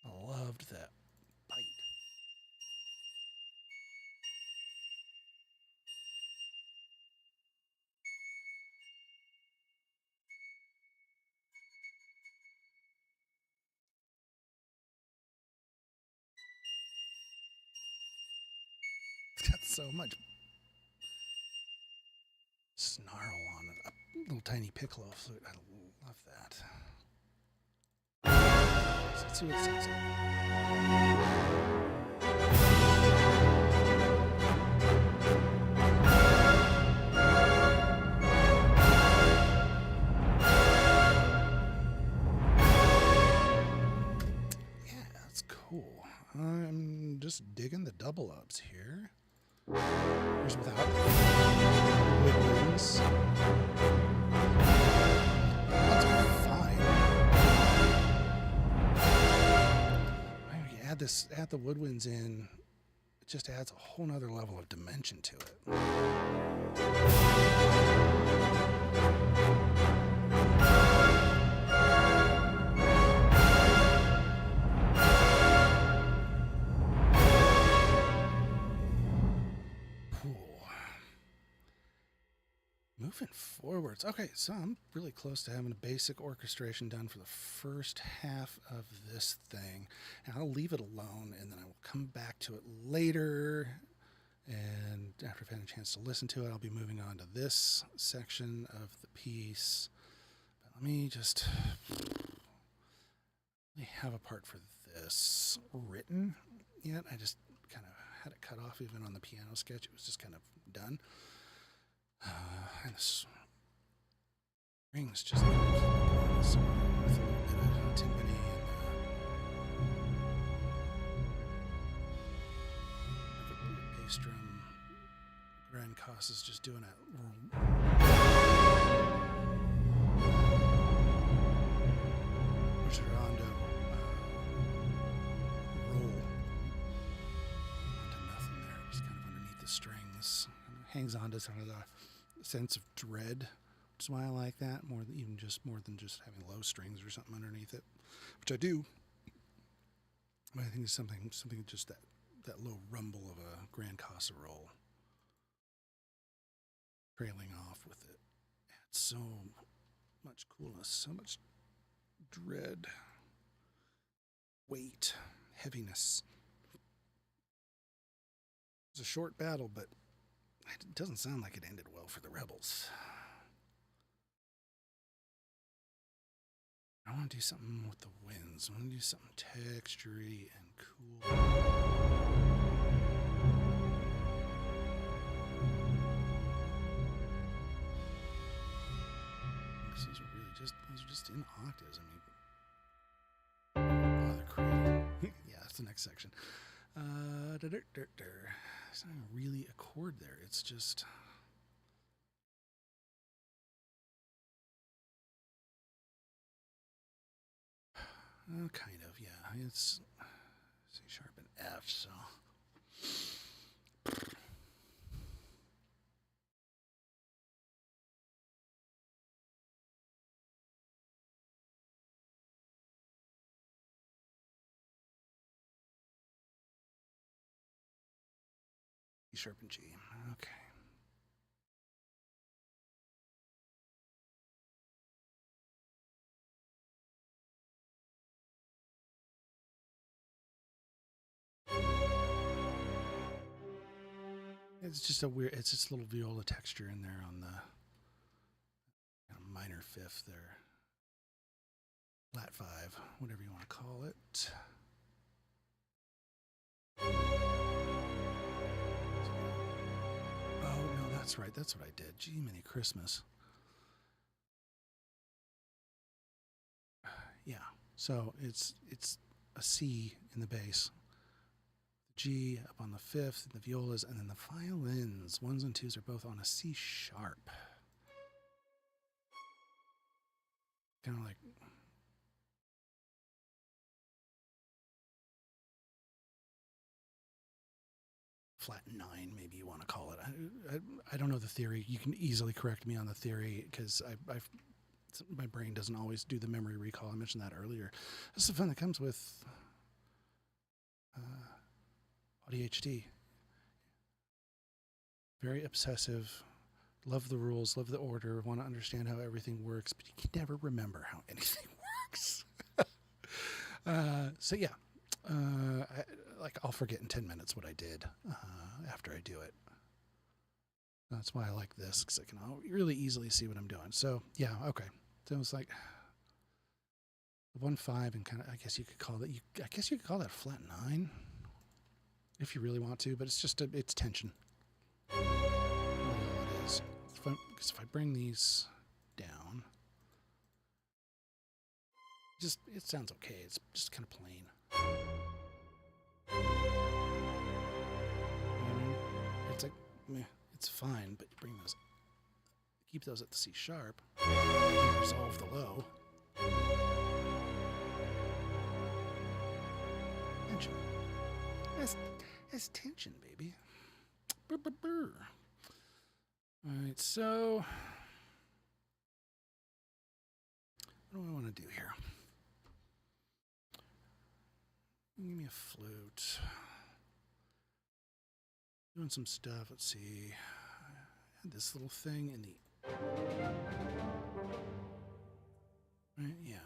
I loved that bite. It's got so much snarl on it. A little tiny piccolo flute. I love that. So let's see what it sounds like. Cool. I'm just digging the double ups here. Here's without woodwinds. That's fine. When you add the woodwinds in, it just adds a whole nother level of dimension to it. moving forwards. Okay, so I'm really close to having a basic orchestration done for the first half of this thing. And I'll leave it alone, and then I will come back to it later. And after I've had a chance to listen to it, I'll be moving on to this section of the piece. But let me just have a part for this written yet. I just kind of had it cut off even on the piano sketch. It was just kind of done. And the strings just kind of keep going with a little bit of timpani and the bass drum. Grand Cos is just doing a Rogerando roll onto nothing there, just kind of underneath the strings. Kind of hangs on to some of the sense of dread, which is why I like that more than just having low strings or something underneath it, which I do. But I think it's something just that low rumble of a Grand Casa roll trailing off with it adds so much coolness, so much dread, weight, heaviness. It was a short battle, but it doesn't sound like it ended well for the rebels. I want to do something with the winds. I want to do something textury and cool. These are just in octaves. I mean, bother creating. Yeah, that's the next section. It's not really a chord there. It's just kind of, yeah. It's C sharp and F, so. E sharp and G. Okay. It's just it's just a little viola texture in there on the minor fifth there. Flat 5, whatever you want to call it. Oh, no, that's right. That's what I did. Gee, many Christmas. Yeah. So it's a C in the bass, G up on the fifth, and the violas, and then the violins, 1s and 2s, are both on a C sharp. Kind of like flat 9, maybe you want to call it. I don't know the theory. You can easily correct me on the theory because my brain doesn't always do the memory recall. I mentioned that earlier. This is the fun that comes with ADHD. Very obsessive. Love the rules, love the order, want to understand how everything works, but you can never remember how anything works. So yeah, I'll forget in 10 minutes what I did after I do it. That's why I like this, because I can really easily see what I'm doing. So yeah, okay. So it's like 1-5, and kind of, I guess you could call that flat 9 if you really want to, but it's just it's tension. Really all it is. Because if I bring these down, it sounds okay. It's just kind of plain. It's like, meh, it's fine, but you keep those at the C sharp, and resolve the low. Tension. That's tension, baby. Brr, brr, brr. All right, so what do I want to do here? Give me a flute. Doing some stuff. Let's see. I had this little thing in the Right, yeah.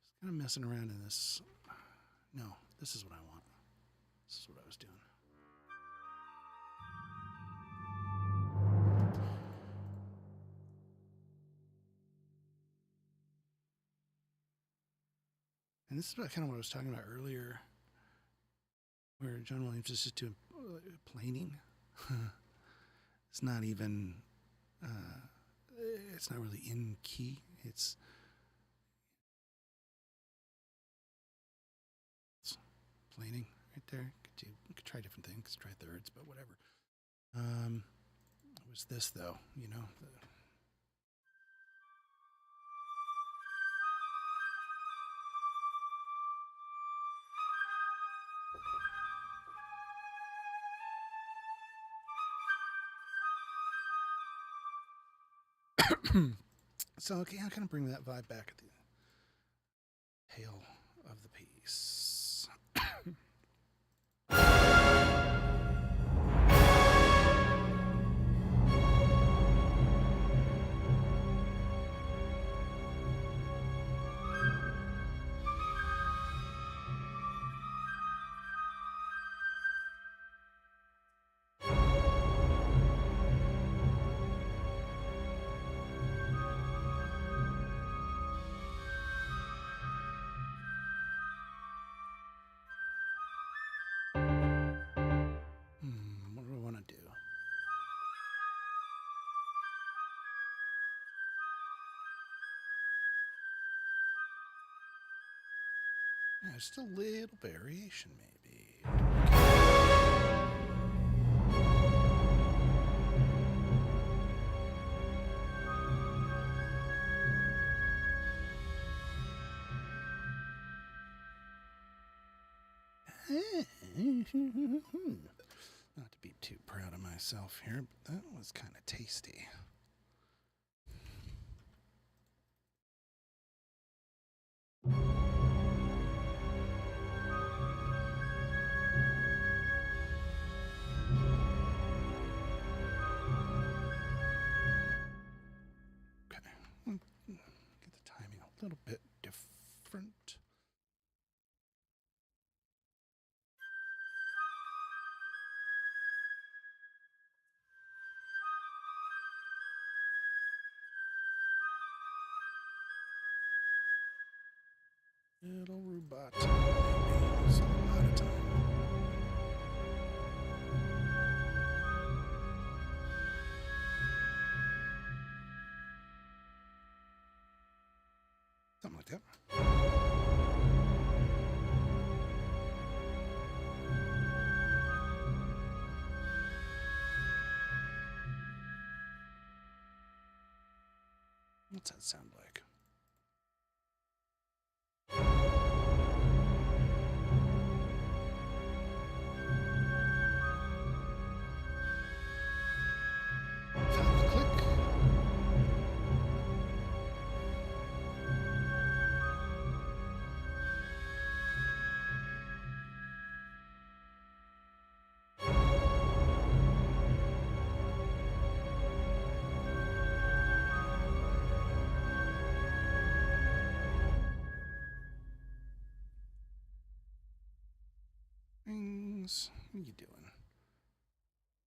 Just kind of messing around in this. No, this is what I want. This is what I was doing. And this is kind of what I was talking about earlier, where John Williams is just doing planing. It's not even, it's not really in key. It's planing right there. You could try different things, try thirds, but whatever. It was this though, you know. So okay, I'll kind of bring that vibe back at the tail of the piece. What do I want to do? Yeah, just a little variation, maybe. Not to be too proud of myself here, but that was kind of tasty. Get the timing a little bit different. Little robot. Maybe it's a lot of time. Something like that. What's that sound like? Found the click. What are you doing?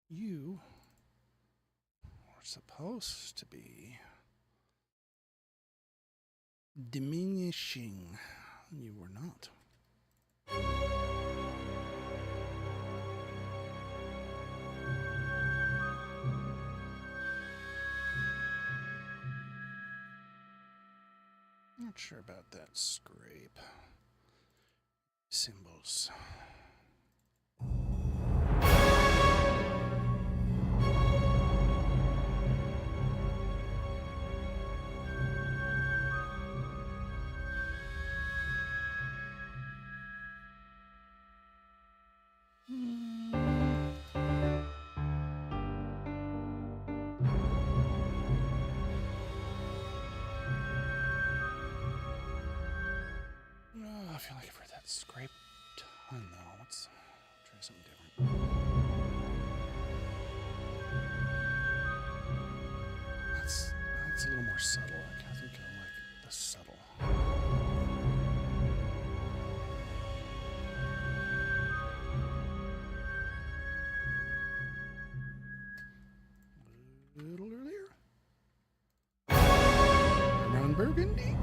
You are supposed to be diminishing. You were not. Not sure about that scrape. Symbols. I feel like I've heard that scrape ton though. subtle. I think I like the subtle. A little earlier. Ron Burgundy.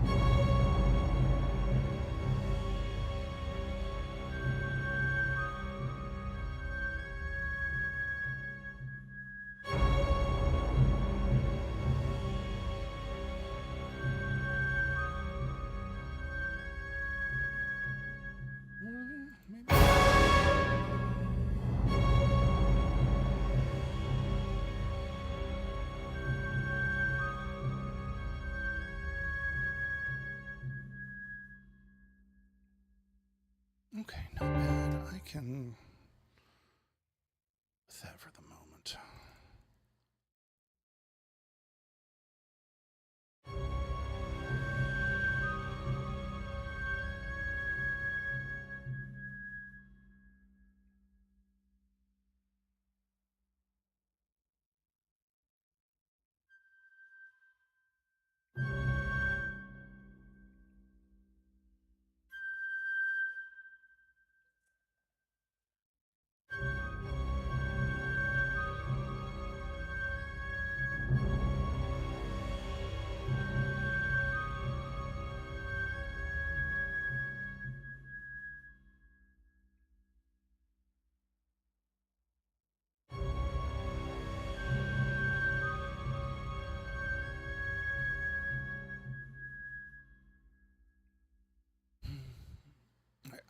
Okay, not bad. I can with that for the moment.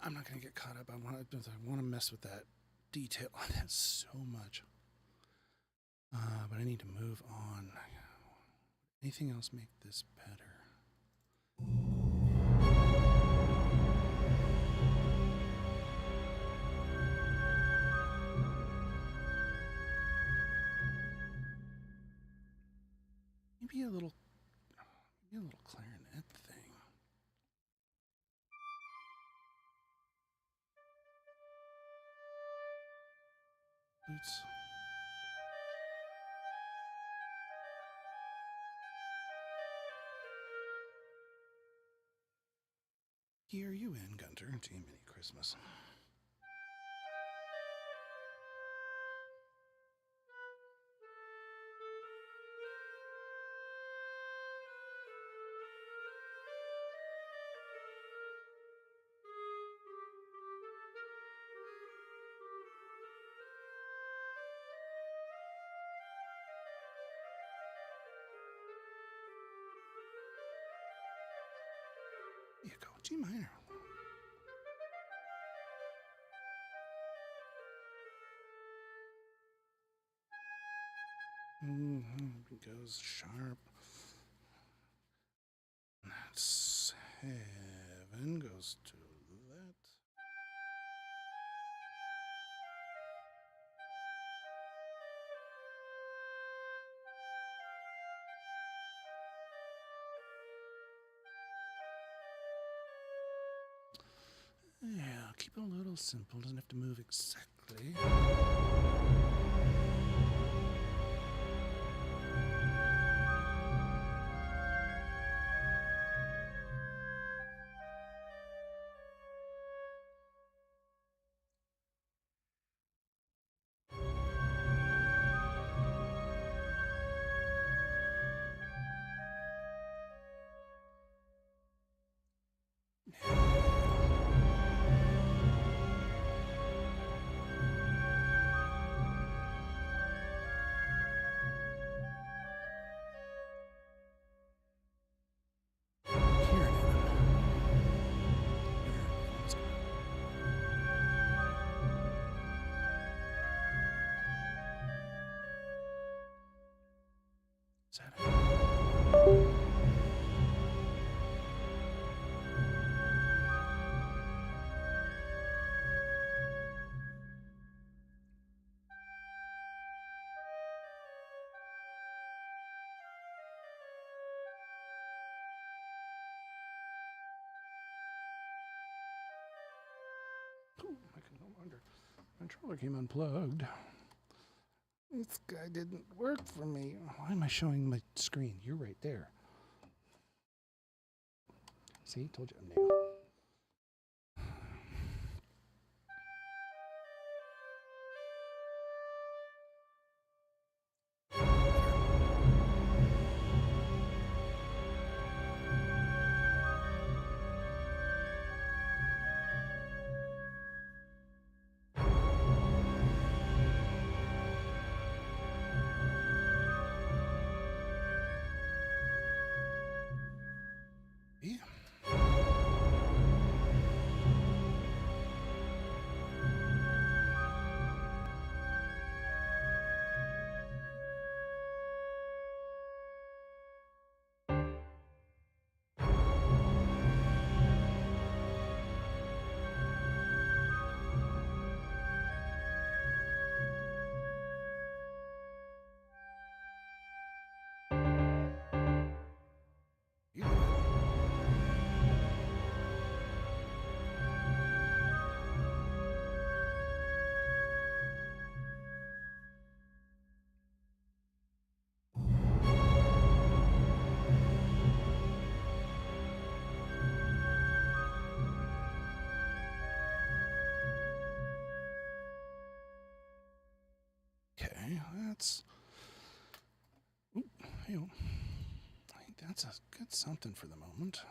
I'm not going to get caught up. I want to mess with that detail on that so much. But I need to move on. Anything else make this better? Maybe a little clarinet thing. Flutes. Here you in, Gunter. Team Mini Christmas. There you go, G minor. It goes sharp. That's 7 goes to that. Yeah, keep it a little simple. Doesn't have to move exactly. Is that it? Ooh, I can no longer. My controller came unplugged. This guy didn't work for me. Why am I showing my screen? You're right there. See, told you I'm new. Okay, that's. Ooh, I think that's a good something for the moment.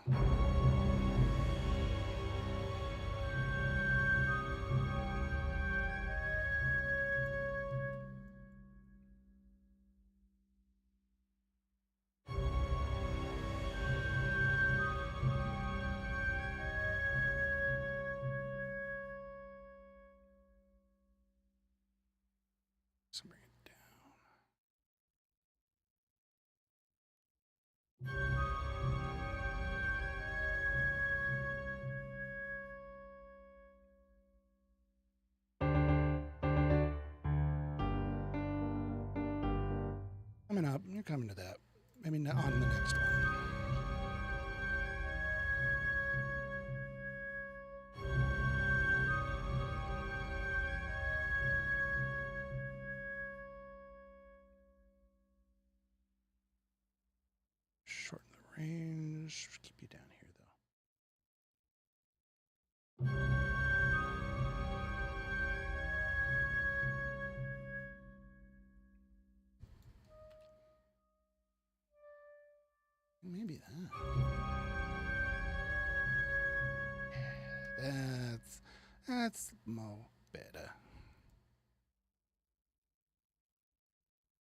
Let's bring it down. Coming up, you're coming to that. Maybe not on the next one. Shorten the range. Keep you down here, though. Maybe that. That's more better.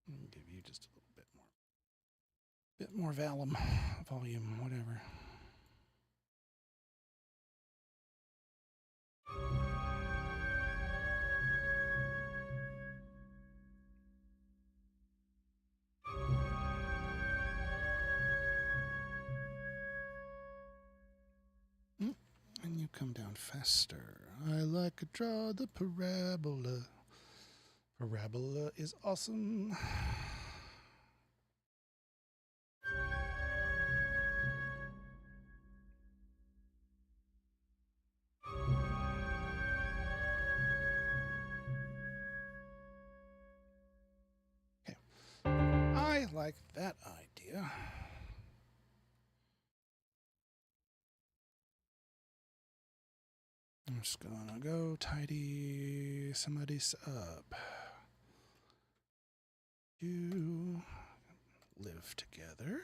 I'll give you just a little bit more volume, whatever. And you come down faster. I like to draw the parabola. Parabola is awesome. Okay. I like that idea. I'm just gonna go tidy some of this up. You live together.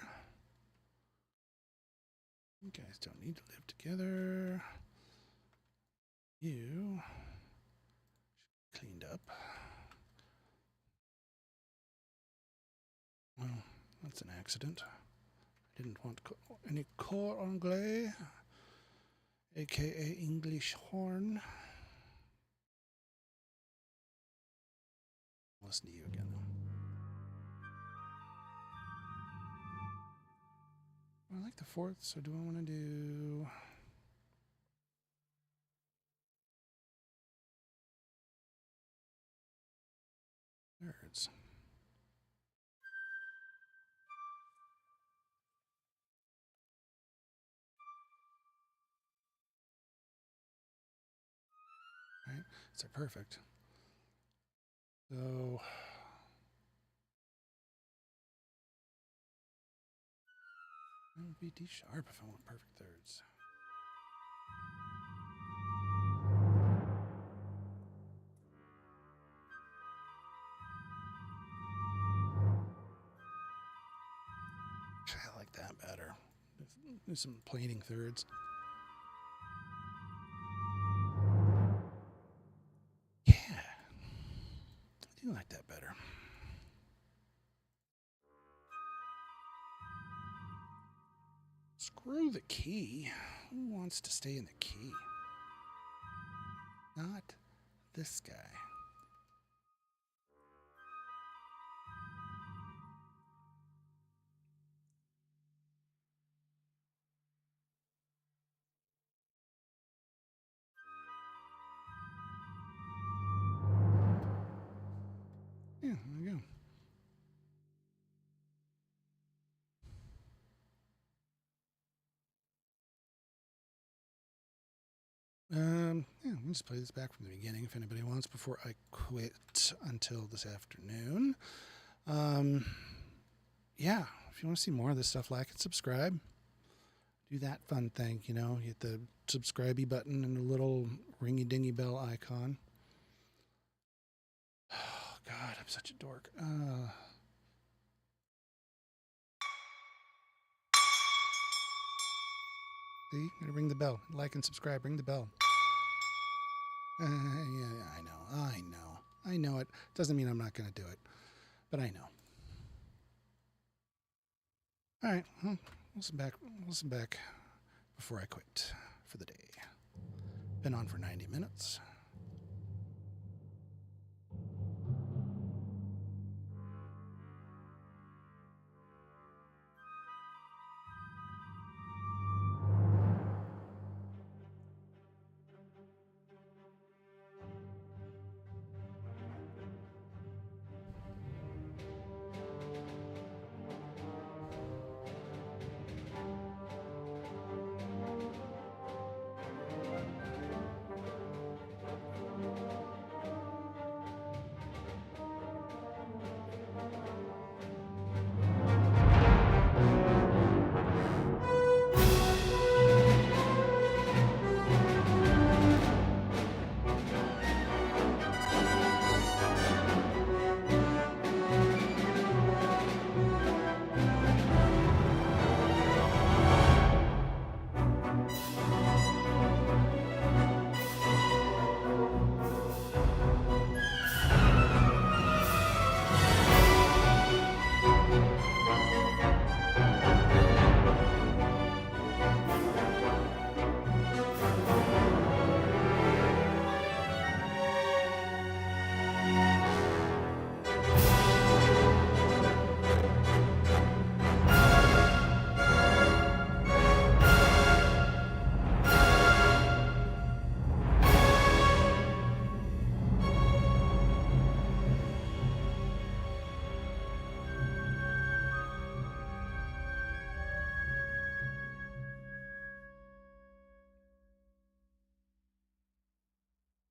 You guys don't need to live together. You cleaned up. Well, that's an accident. I didn't want any cor anglais, aka English horn. I'll listen to you again, though. I like the fourth, so do I want to do... thirds? Right? So perfect. So... it would be D sharp if I want perfect thirds. I like that better. Do some planing thirds. Yeah, I do like that better. Screw the key. Who wants to stay in the key? Not this guy. Yeah, there we go. Yeah, we'll just play this back from the beginning if anybody wants before I quit until this afternoon. Yeah, if you want to see more of this stuff, like and subscribe. Do that fun thing, you know, hit the subscribe button and the little ringy dingy bell icon. Oh, God, I'm such a dork. See, gotta ring the bell. Like and subscribe, ring the bell. Yeah, I know it. Doesn't mean I'm not gonna do it, but I know. All right, well, listen back before I quit for the day. Been on for 90 minutes.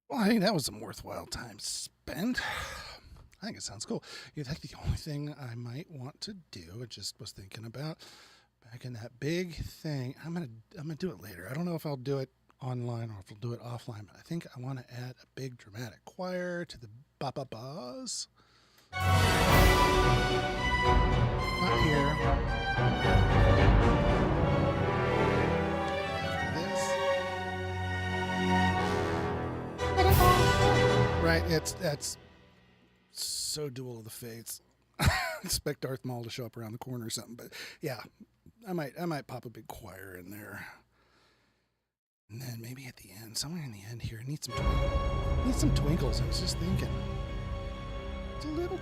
Well, I think that was some worthwhile time spent. I think it sounds cool. I think the only thing I might want to do, I just was thinking about back in that big thing. I'm gonna do it later. I don't know if I'll do it online or if I'll do it offline, but I think I want to add a big dramatic choir to the ba-ba-bas. Not here. Right, that's so Duel of the Fates. Expect Darth Maul to show up around the corner or something, but yeah, I might pop a big choir in there, and then maybe at the end, somewhere in the end here, need some twinkles. I was just thinking, it's a little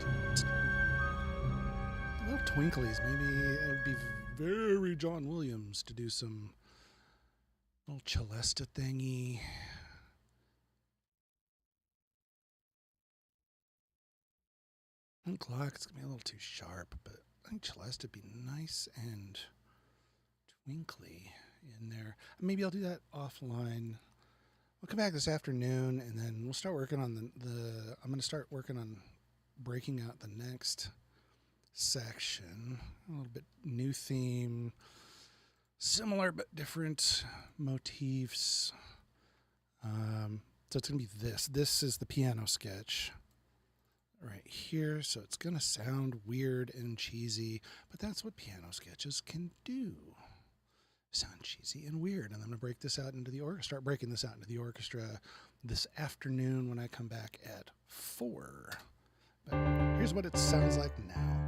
twinklies. Maybe it would be very John Williams to do some little celesta thingy. I think Glock's gonna be a little too sharp, but I think Celeste would be nice and twinkly in there. Maybe I'll do that offline. We'll come back this afternoon, and then we'll start working on the I'm gonna start working on breaking out the next section. A little bit new theme, similar but different motifs. So it's going to be this. This is the piano sketch right here. So it's going to sound weird and cheesy, but that's what piano sketches can do. Sound cheesy and weird. And I'm going to break this out into the orchestra. Start breaking this out into the orchestra this afternoon when I come back at 4. But here's what it sounds like now.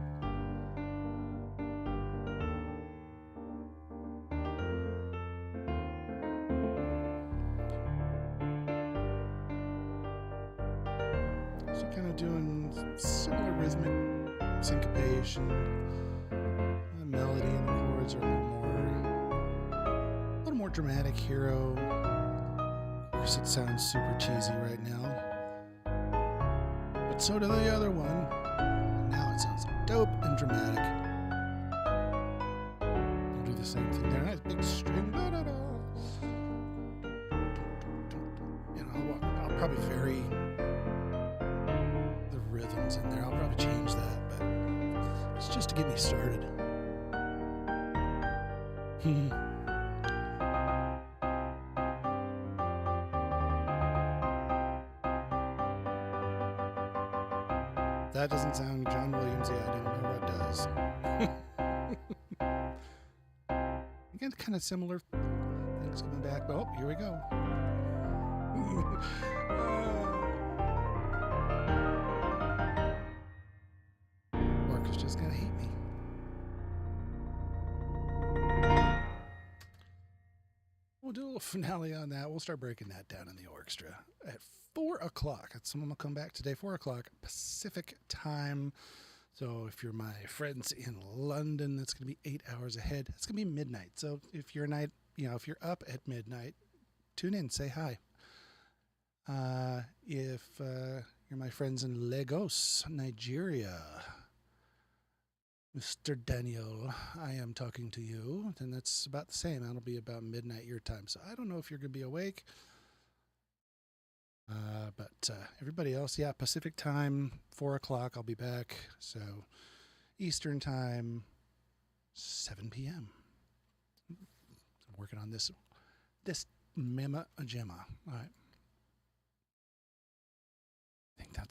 So kind of doing similar rhythmic syncopation. The melody and the chords are a little more dramatic hero. Of course, it sounds super cheesy right now, but so do the other one. Now it sounds dope and dramatic. I'll do the same thing there. Nice big string. I'll probably vary the rhythms in there. I'll probably change that, but it's just to get me started. That doesn't sound John Williams. Yeah, I don't know what does. Again, kind of similar things coming back. Oh, here we go. Orchestra's gonna hate me. We'll do a little finale on that. We'll start breaking that down in the orchestra at 4 o'clock. That's when we'll come back today, 4 o'clock Pacific time. So if you're my friends in London, that's going to be 8 hours ahead. It's going to be midnight. So if you're if you're up at midnight, tune in, say hi. If you're my friends in Lagos, Nigeria, Mr. Daniel, I am talking to you, then that's about the same. That'll be about midnight your time. So I don't know if you're going to be awake. But everybody else, yeah, Pacific time, 4 o'clock, I'll be back. So Eastern time, 7 p.m. I'm working on this Mama Gemma. All right. I think that's